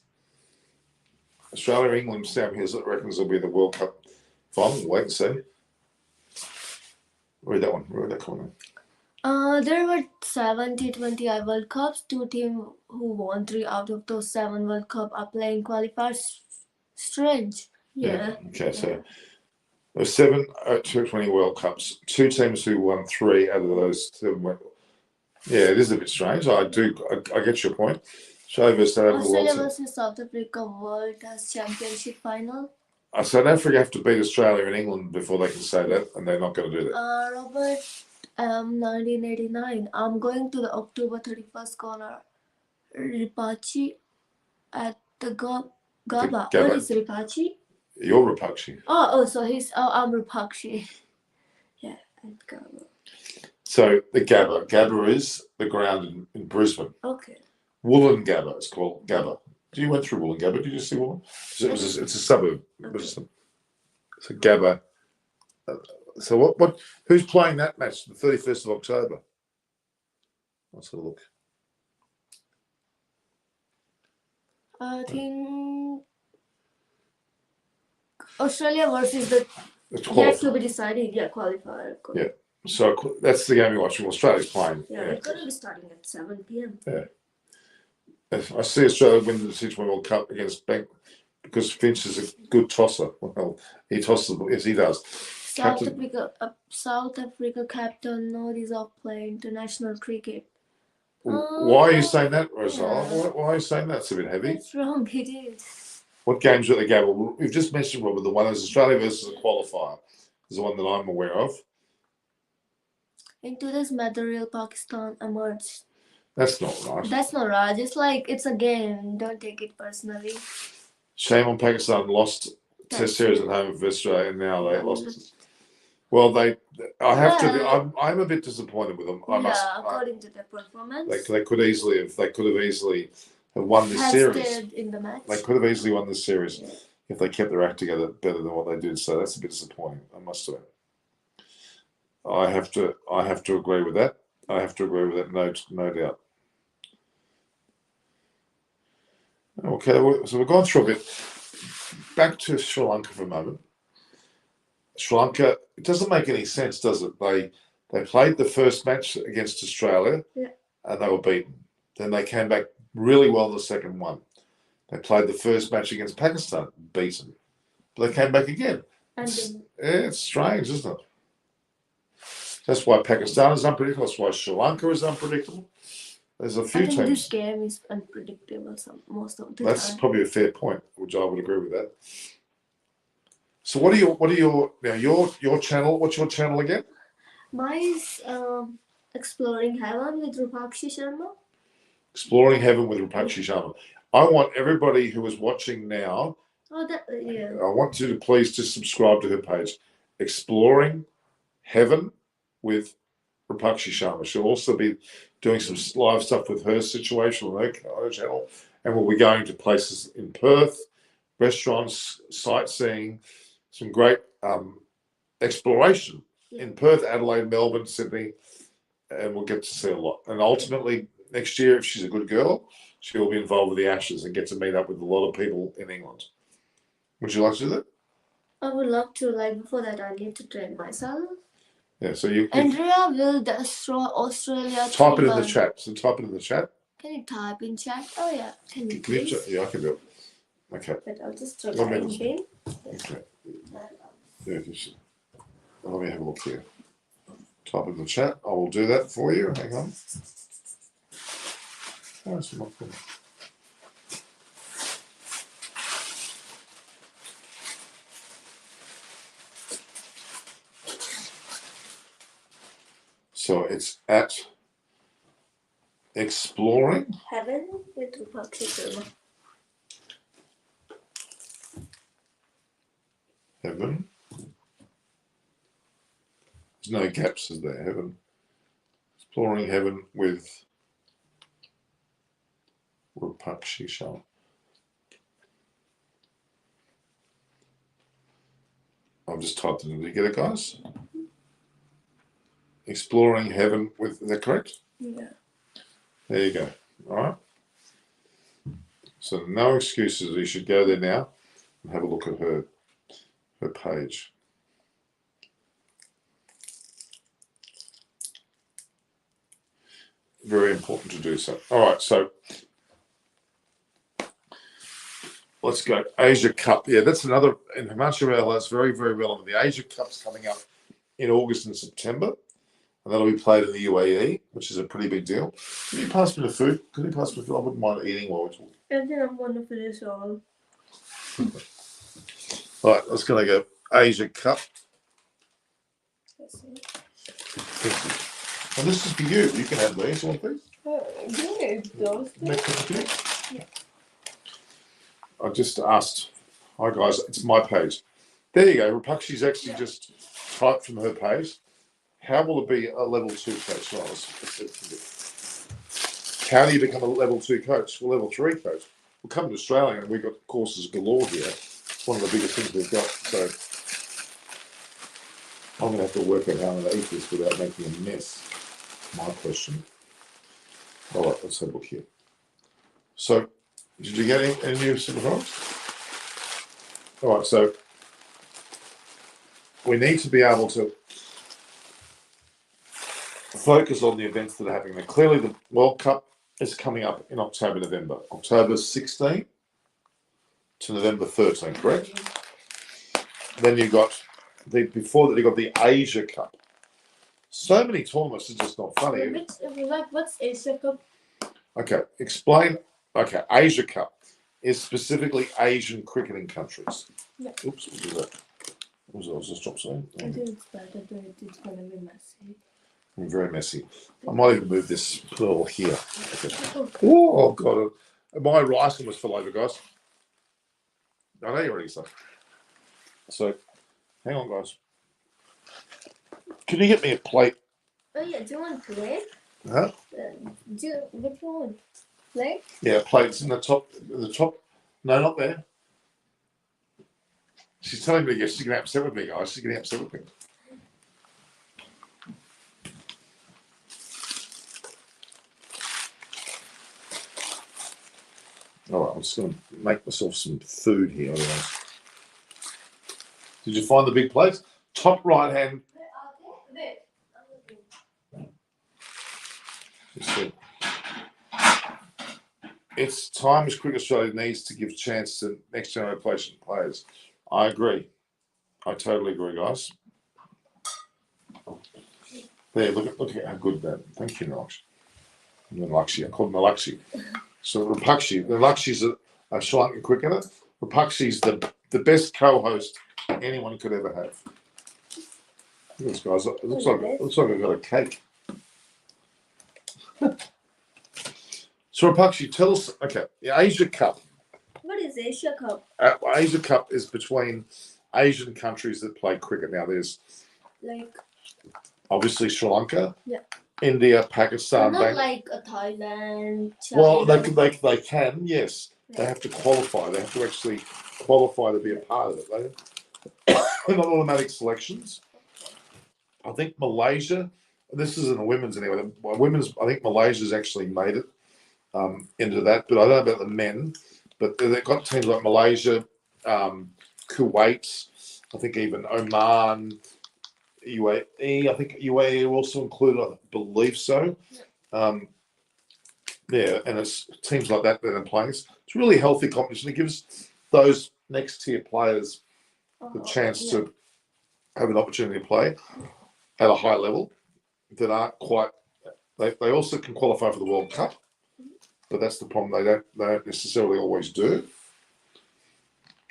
Australia, England, Sam Hislop reckons will be the World Cup final. Wait and see. Read that one. Read that comment. There were 7 T20I World Cups. 2 teams who won 3 out of those 7 World Cup are playing qualifiers. Strange. Yeah. Okay, so there were 7 T20 World Cups. 2 teams who won 3 out of those 7. Yeah, it is a bit strange. I get your point. Australia versus South Africa World Test Championship final. South Africa have to beat Australia and England before they can say that, and they're not going to do that. Robert, 1989. I'm going to the October 31st corner. Ripachi at The Gaba. Gaba. What is Ripakshi? You're Rapakshi. So I'm Ripakshi. Yeah, and Gaba. So the Gabba is the ground in Brisbane. Okay. Wollongabba, it's called Gabba. You went through Wollongabba, did you see Wollongabba? It's a suburb. Okay. So Gabba. So what? Who's playing that match? The 31st of October. Let's have a look. I think Australia versus the yet to be decided. Yeah, qualifier. Yeah. So that's the game you're watching. Australia's playing. Yeah, it's going to be starting at 7 p.m. Yeah. I see Australia win the Six World Cup against Bank because Finch is a good tosser. Well, he tosses. Yes, he does. South Africa captain notice of play international cricket. Why are you saying that, Rosal? Yeah. Why are you saying that? It's a bit heavy. It's wrong. It is. What games are at the game? Well, we've just mentioned, Robert, the one is Australia versus a qualifier. Is the one that I'm aware of. In today's material, Pakistan emerged. That's not right. That's not right. Just like it's a game. Don't take it personally. Shame on Pakistan. Lost Test series at home for Australia, and now they lost. Well, I'm a bit disappointed with them. According to their performance, they could have easily have won this series. In the match. They could have easily won this series if they kept their act together better than what they did. So that's a bit disappointing, I must admit. I have to agree with that. No doubt. Okay, so we've gone through a bit. Back to Sri Lanka for a moment. Sri Lanka, it doesn't make any sense, does it? They played the first match against Australia, and they were beaten. Then they came back really well in the second one. They played the first match against Pakistan, beaten. But they came back again. It's strange, isn't it? That's why Pakistan is unpredictable. That's why Sri Lanka is unpredictable. There's a few teams. This game is unpredictable most of the time. That's probably a fair point, which I would agree with that. So what are your channel? What's your channel again? Mine is Exploring Heaven with Rupakshi Sharma. Exploring Heaven with Rupakshi Sharma. I want everybody who is watching now. I want you to please just subscribe to her page, Exploring Heaven with Rupakshi Sharma. She'll also be doing some live stuff with her situation on her channel, and we'll be going to places in Perth, restaurants, sightseeing, some great exploration in Perth, Adelaide, Melbourne, Sydney, and we'll get to see a lot. And ultimately, next year, if she's a good girl, she will be involved with the Ashes and get to meet up with a lot of people in England. Would you like to do that? I would love to. Before that, I need to train myself. Yeah, so you. Andrea will destroy Australia. Type it in the chat. So type it in the chat. Can you type in chat? Oh yeah. Can you please? Yeah, I can do it. Okay. But I'll just try in. Okay. Yeah, let me have a look here. Type in the chat. I will do that for you. Hang on. Oh, it's not good. So it's at Exploring Heaven with Rupakshi Sharma. Heaven. There's no gaps, is there? Heaven. Exploring Heaven with Rupakshi Sharma. I've just typed it in. Did you get it, guys? Exploring Heaven with, is that correct? Yeah. There you go. All right. So no excuses. You should go there now and have a look at her page. Very important to do so. All right. So let's go. Asia Cup. Yeah, that's another in Himanshu. That's very, very relevant. The Asia Cup's coming up in August and September. And that'll be played in the UAE, which is a pretty big deal. Can you pass me the food? Can you pass me the food? I wouldn't mind eating while we're talking. And then I'm going to finish all. All right, let's go Asia Cup. And this is for you. You can have these. You want these? Yeah, those. Yeah. I just asked, hi guys, it's my page. There you go. Rapakshi's actually just typed from her page. How will it be a level 2 coach? How do you become a level 2 coach? Well, level 3 coach. We'll come to Australia and we've got courses galore here. It's one of the biggest things we've got. So I'm going to have to work out how I'm going to eat this without making a mess. My question. All right, let's have a look here. So, did you get any new super products? All right, so we need to be able to focus on the events that are happening. Now, clearly, the World Cup is coming up in October, November. October 16 to November 13, correct? Then you got before that you got the Asia Cup. So many tournaments, it's just not funny. What's Asia Cup? Okay, explain. Okay, Asia Cup is specifically Asian cricketing countries. Yeah. Oops, what was that? What was that? Was this drop saying? I think it's better that it's going to be messy. Very messy. I might even move this pearl here. Okay. Oh, God. My rice was full over, guys. I know you already said. So, hang on, guys. Can you get me a plate? Oh, yeah. Do you want plate? Huh? Which one? Plate? Yeah, plates in the top. The top. No, not there. She's telling me she's getting upset with me, guys. She's getting upset with me. All right, I'm just going to make myself some food here. Otherwise. Did you find the big plates? Top right hand. It's time as Cricket Australia needs to give chance to next generation players. I agree. I totally agree, guys. There, look at how good that. Thank you, Nalakshi. I called Nalakshi. So Rapakshi. Nalakshi's a Sri Lankan cricketer. Rapakshi's the best co-host anyone could ever have. Look at this, guys. It looks like I've got a cake. So Rapakshi, tell us. Okay, the Asia Cup. What is Asia Cup? Asia Cup is between Asian countries that play cricket. Now, there's like obviously Sri Lanka, yeah, India, Pakistan. Not like a Thailand. China. Well, they can, yes. Yeah. They have to qualify. They have to actually qualify to be a part of it. They're not automatic selections. I think Malaysia. This isn't a women's anyway. Women's. I think Malaysia's actually made it into that, but I don't know about the men. But they've got teams like Malaysia, Kuwait, I think even Oman, UAE. I think UAE are also included. I believe so. Yeah, and it's teams like that are playing. It's really healthy competition. It gives those next tier players the chance to have an opportunity to play at a high level that aren't quite. They also can qualify for the World Cup, but that's the problem. They don't necessarily always do.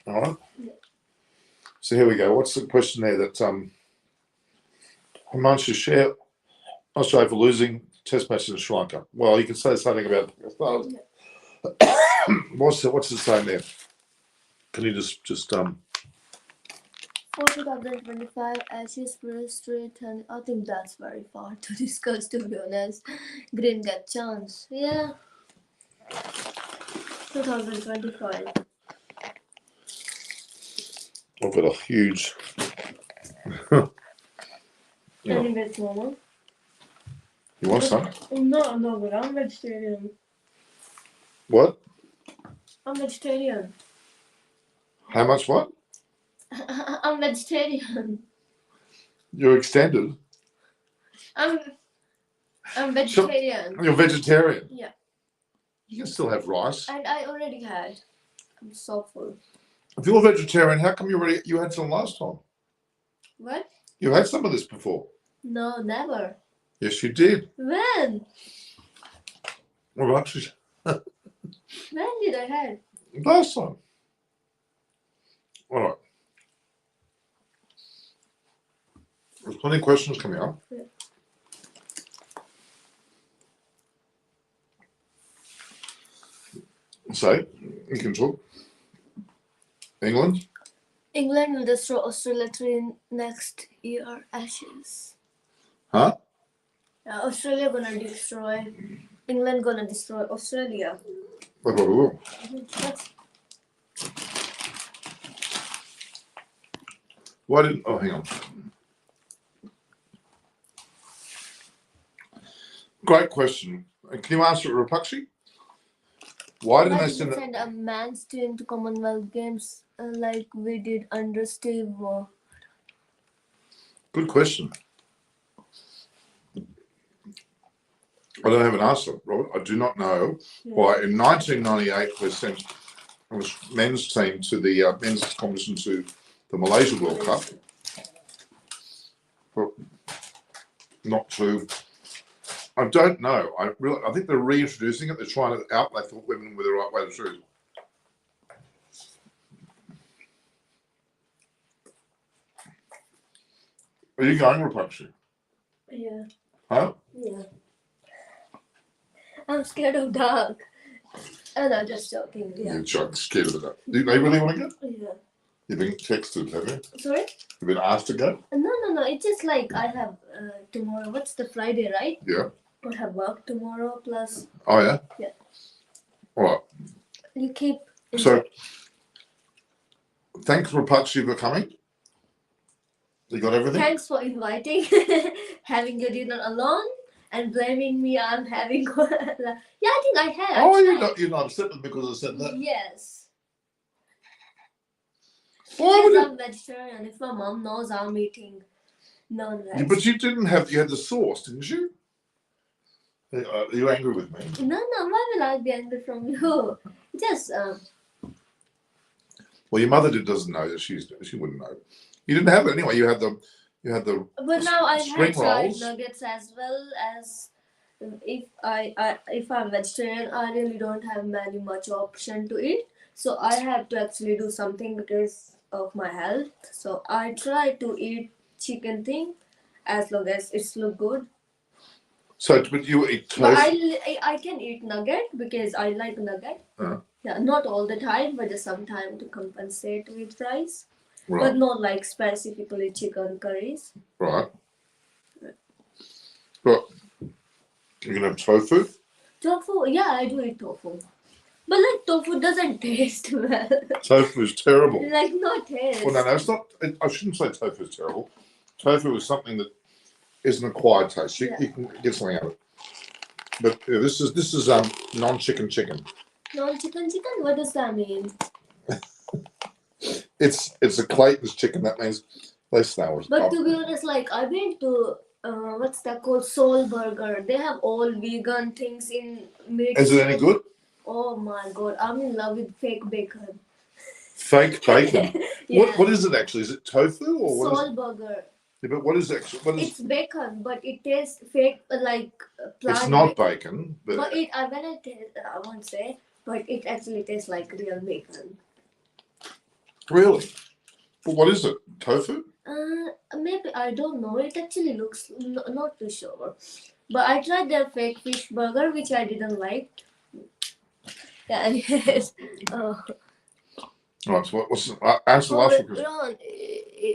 All right. Yeah. So here we go. What's the question there that Himanshu share Australia for losing Test matches in Sri Lanka? Well, you can say something about what's it saying there? Can you just for 2025 Ashes versus straight, and I think that's very far to discuss, to be honest. Didn't get chance. Yeah. 2025. I've got a huge. Any bit more? You want some? No, but I'm vegetarian. What? I'm vegetarian. How much what? I'm vegetarian. You're extended? I'm vegetarian. You're vegetarian? Yeah. You can still have rice. And I already had. I'm so full. If you're vegetarian, how come you had some last time? What? You had some of this before. No, never. Yes, you did. When? Well, actually, when did I have? Last time. All right. There's plenty of questions coming up. Yeah. So, you can talk. England? England will destroy Australia 3 next year. Ashes. Huh? Australia gonna destroy. England gonna destroy Australia. That's Why didn't? Oh, hang on. Great question. Can you answer it, Rapakshi? Why didn't why they did send we it? send a men's team to Commonwealth Games like we did under Steve? Good question. I don't have an answer, Robert. I do not know why in 1998 we sent a men's team to the men's competition to the Malaysia World Cup, but not to. I don't know. I think they're reintroducing it. They're trying to out. They thought women were the right way to shoot. Are you going, Rapakshi? Yeah. Huh? Yeah. I'm scared of dark. Oh, no, just joking. Yeah. You're scared of that. Do you really want to go? Yeah. You've been texted, have you? Sorry? You've been asked to go? No. It's just like I have tomorrow. What's the Friday, right? Yeah. I have work tomorrow plus. Oh, yeah? Yeah. All right. You keep. So, thanks, Rapakshi, for coming. You got everything? Thanks for inviting, having your dinner alone, and blaming me. I'm having. Yeah, I think I had. Oh, tried. you're not upset because I said that? Yes. Why would Because it? I'm vegetarian. If my mom knows I'm eating non-veg. Yeah, but you didn't have. You had the sauce, didn't you? Are you angry with me? No. Why will I be angry from you? Just Well, your mother doesn't know that she wouldn't know. You didn't have it anyway. You had the. But now I spring had tried rolls. nuggets as well as. If I'm vegetarian, I really don't have many much option to eat. So I have to actually do something because of my health. So I try to eat chicken thing as long as it's look good. So, but you eat tofu. But I can eat nugget because I like nugget. Uh-huh. Yeah, not all the time, but just sometimes to compensate with rice. Right. But not like specifically chicken curries. Right. But you can have tofu. Tofu, yeah, I do eat tofu. But like tofu doesn't taste well. Tofu is terrible. Like not taste. Well, no, it's not. I shouldn't say tofu is terrible. Tofu is something that is an acquired taste. You can get something out of it. But yeah, this is non-chicken chicken. Non-chicken chicken? What does that mean? It's a Clayton's chicken. That means they smell it. But to be honest, like I've been to what's that called? Soul Burger. They have all vegan things in meat. Is it any good? Oh my god, I'm in love with fake bacon. Fake bacon. Yeah. What is it actually? Is it tofu or what is Soul it? Burger. Yeah, but what is it actually? What is? It's bacon, but it tastes fake like plant. It's not bacon, but But it when I taste, I won't say, but it actually tastes like real bacon. really. But what is it? Tofu? Maybe I don't know. It actually looks not too sure. But I tried their fake fish burger, which I didn't like. Yeah, yes. Oh. All right. So what's answer the last one? Ron,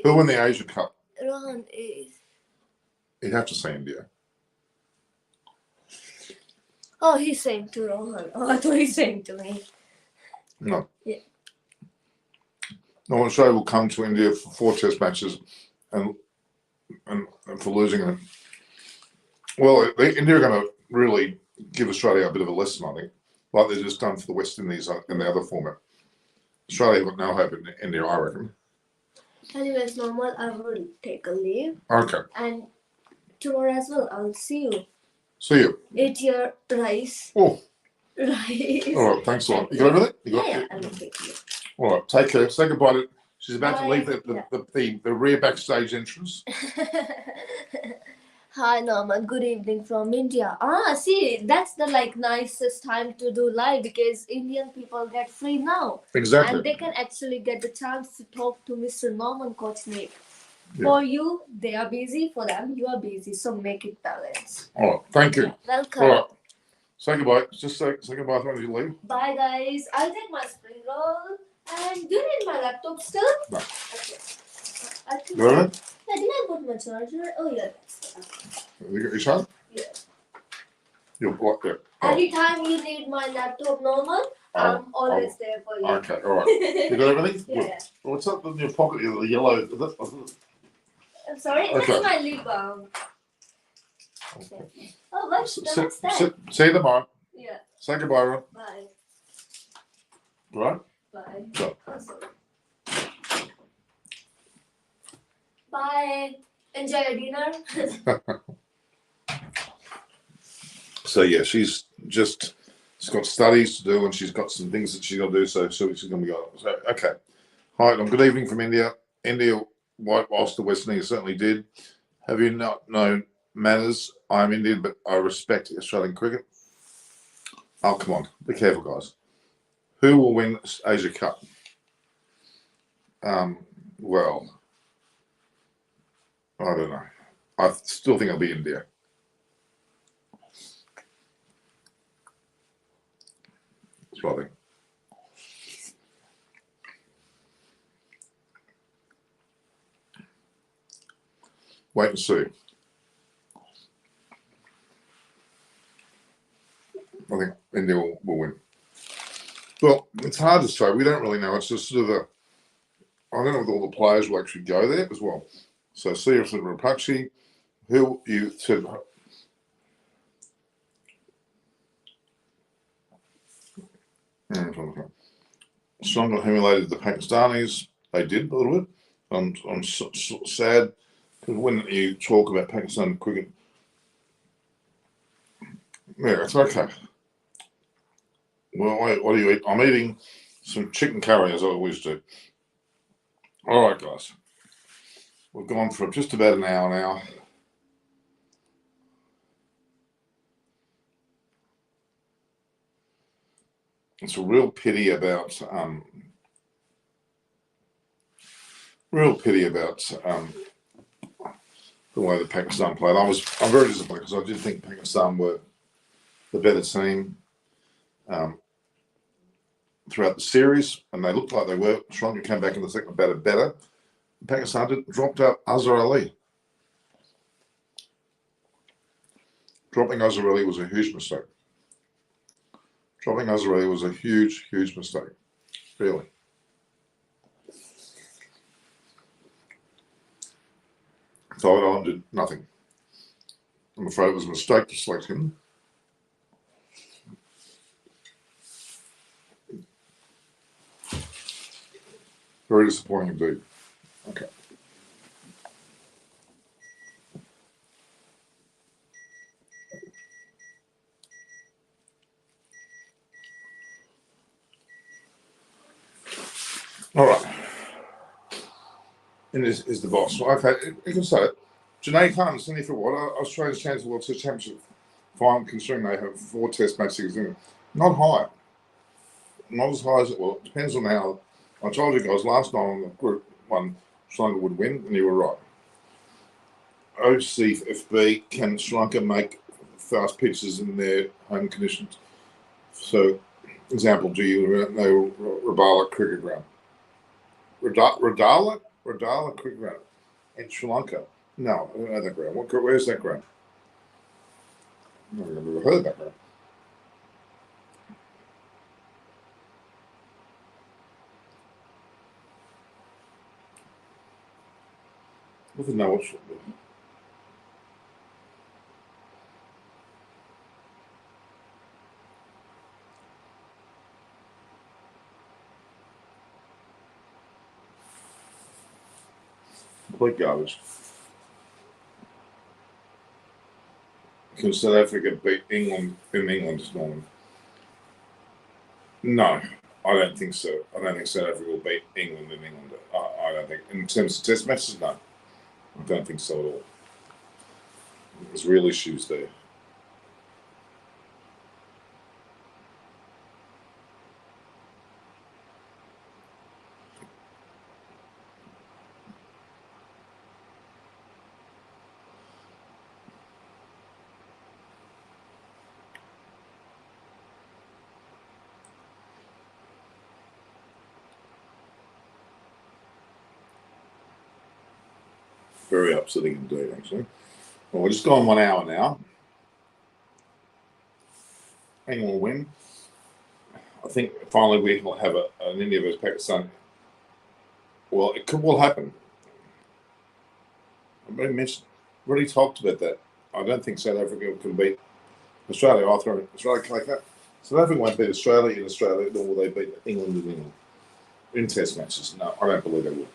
Who won the Asia Cup? Ron is. You'd have to say India. Oh, he's saying to Rohan. Oh, I thought he's saying to me. No. Yeah. No, Australia will come to India for 4 test matches and for losing them. Well, India are going to really give Australia a bit of a lesson, I think, like they've just done for the West Indies in the other format. Australia have got no hope in India, I reckon. Anyways, normal, I will take a leave. Okay. And tomorrow as well, I'll see you. See you. Eat your rice. Oh. Rice. All right, thanks a lot. You got everything? Yeah, I'm okay. All right, take care. Say goodbye to. She's about Bye. to leave the rear backstage entrance. Hi Norman, good evening from India. See, that's the nicest time to do live because Indian people get free now. Exactly. And they can actually get the chance to talk to Mr. Norman Kochnik. Yeah. For you, they are busy. For them, you are busy. So make it balance. All right, thank you. Welcome. All right, say goodbye. Just say goodbye when you leave. Bye guys. I'll take my spring roll. And do you need my laptop still? No. Okay. I think You got it? yeah, did I put my charger? Oh yeah, that's You got your son? yeah. You're right there. Anytime you need my laptop normal, I'm always there for you. Okay, all right. You got everything? Yeah. Good. What's up in your pocket? The yellow. Is it? I'm sorry, Okay. this is my lip balm. Okay. Oh, what's that? See you tomorrow. Yeah. Say goodbye, Ron. Bye. Right? Bye. Go. Oh, sorry. Bye. Enjoy your dinner. So yeah, she's got studies to do and she's got some things that she's got to do. So she's going to be going. So okay. Hi, and good evening from India. India whilst the West Indies certainly did. Have you not known manners? I'm Indian, but I respect Australian cricket. Oh, come on. Be careful, guys. Who will win Asia Cup? Well, I don't know. I still think it'll be India. That's what I think. Wait and see. I think India will win. Well, it's hard to say. We don't really know. It's just sort of I don't know if all the players will actually go there as well. So, Sirius and Rapachi, who you said. Strongly humiliated the Pakistanis. They did a little bit. I'm sad because when you talk about Pakistan cricket, yeah, it's okay. Well, wait, what do you eat? I'm eating some chicken curry as I always do. All right, guys. We've gone for just about an hour now. It's a real pity about the way that Pakistan played. I'm very disappointed because I did think Pakistan were the better team throughout the series, and they looked like they were. Sri Lanka came back in the second better. Pakistan dropped out Azhar Ali. Dropping Azhar Ali was a huge mistake. Dropping Azhar Ali was a huge mistake. Really. Thailand Island did nothing. I'm afraid it was a mistake to select him. Very disappointing indeed. Okay. All right. And is the boss. Okay, you can say it. Janae Khan, Sydney for what? Australia's chance of the World Test Championship final, considering they have 4 Test matches. Not high. Not as high as it will. It depends on how. I told you guys last night on the group one, Sri Lanka would win, and you were right. OCFB, can Sri Lanka make fast pitches in their home conditions? So, example, do you know Rabala cricket ground? Radala cricket ground in Sri Lanka? No, I don't know that ground. Where's that ground? I've never heard of that ground. I don't know what should be. Complete garbage. Can South Africa beat England in England this morning? No, I don't think so. I don't think South Africa will beat England in England. I don't think. In terms of test matches, no. I don't think so at all. There's real issues there. Very upsetting indeed, actually. Well, we're just gone 1 hour now. England will win. I think finally we will have an India versus Pakistan. Well, it could well happen. I've already talked about that. I don't think South Africa can beat Australia. I'll throw Australia like that. South Africa won't beat Australia in Australia, nor will they beat England in England. In test matches, no, I don't believe they will.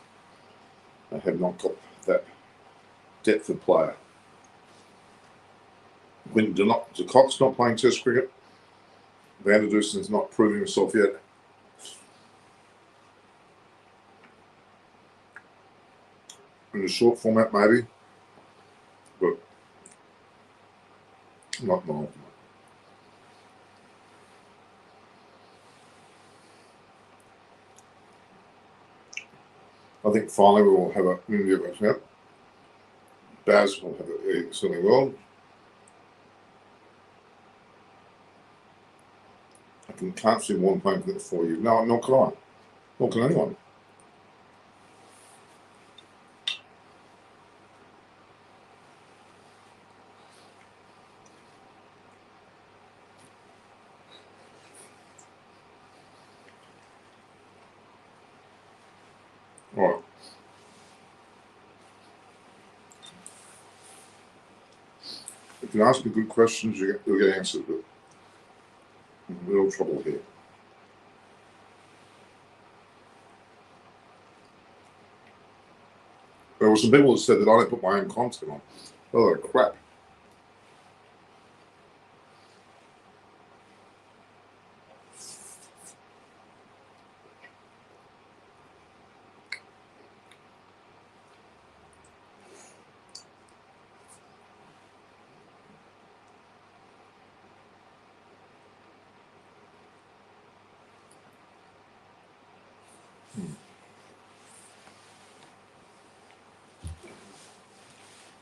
They have not got that depth of player. When de Kock's not playing test cricket, Van der Dusen's not proving himself yet. In the short format, maybe, but not long. I think finally we will have an India versus Pakistan. Baz will have it certainly well. I can't see one playing for you. No, nor can I. Nor can anyone. All right. If you ask me good questions, you'll get answers, but I'm in real trouble here. There were some people that said that I don't put my own content on. Oh, crap.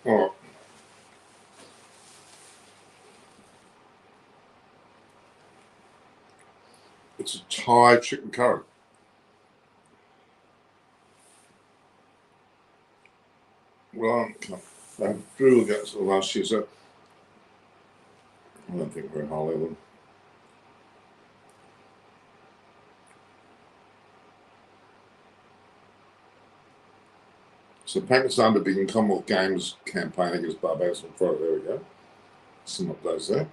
All right. It's a Thai chicken curry. Well, I drew against the last year, so I don't think we're highly level. So Pakistan to begin Commonwealth Games campaign against Barbados on Friday. There we go. Some of those there.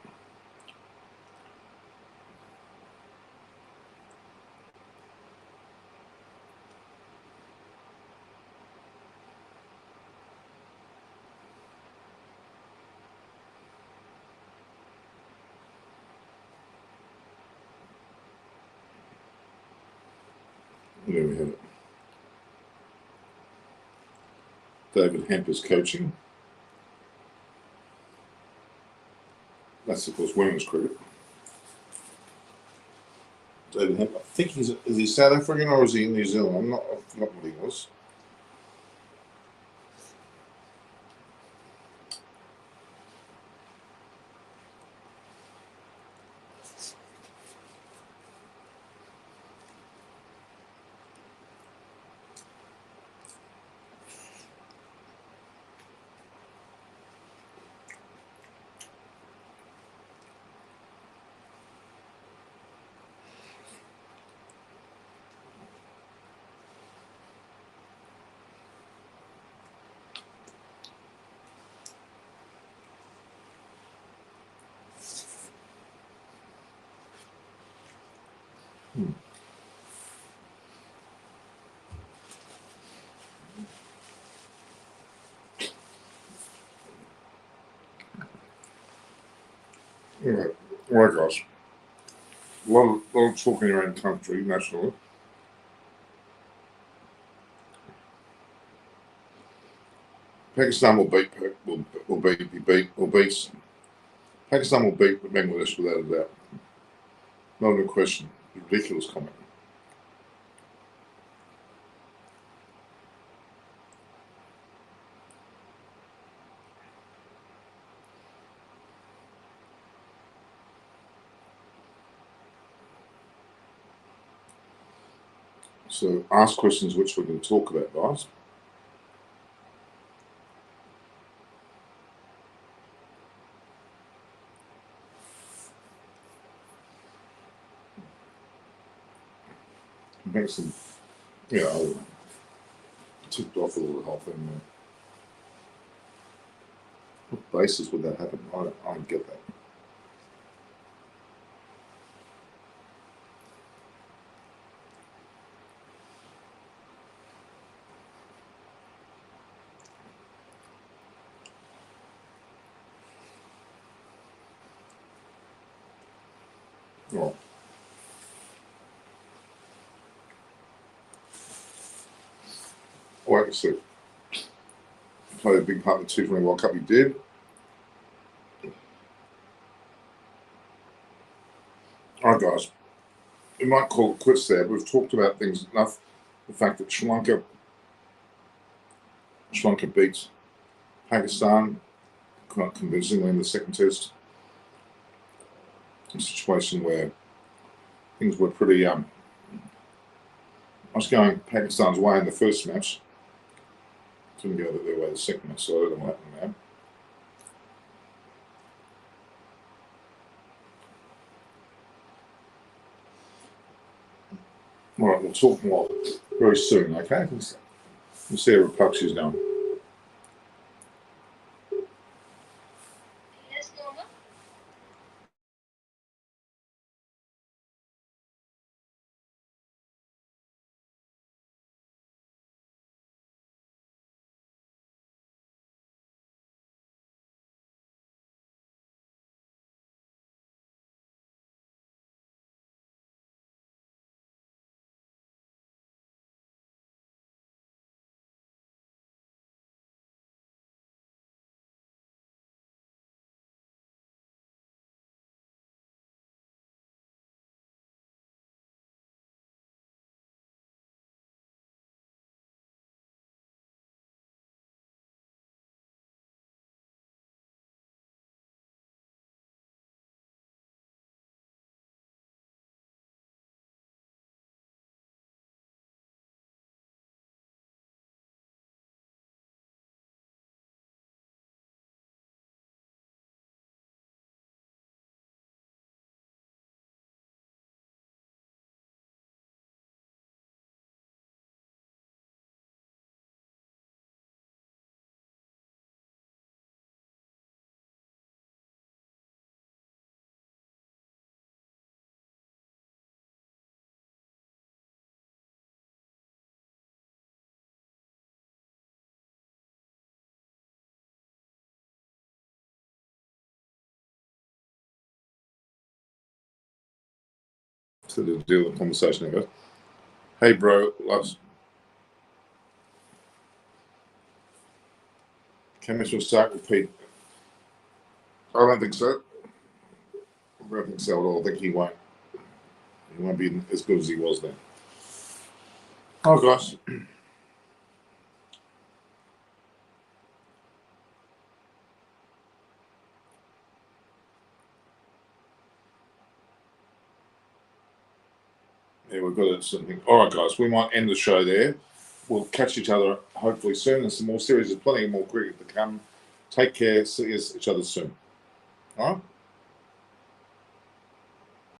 There we have it. David Hemper's coaching. That's, of course, women's cricket. David Hemper. I think is he South African or is he in New Zealand? I forgot what he was. All right, guys. A lot of talking around the country nationally. Pakistan will beat Pakistan will beat Bangladesh without a doubt. Not a question. Ridiculous comment. So ask questions which we're going to talk about, guys. makes them, ticked off a little the whole thing there. What basis would that happen? I don't get that. Well, like I said, played a big part in the 220 World Cup. He did. All right, guys. We might call it quits there. We've talked about things enough. The fact that Sri Lanka beats Pakistan quite convincingly in the second test. A situation where things were pretty I was going Pakistan's way in the first match. Didn't go their way the second match, so I don't know what happened now. All right, we'll talk more very soon, okay? We'll see how Rapakshi's going. Yes, Norma. To deal with the conversation, I guess. Hey, bro, loves. Chemist will start with Pete. I don't think so. I don't think so at all. I think he won't. He won't be as good as he was then. Oh, gosh. Yeah, we've got something. All right, guys, we might end the show there. We'll catch each other hopefully soon. There's some more series. There's plenty more cricket to come. Take care. See each other soon. All right?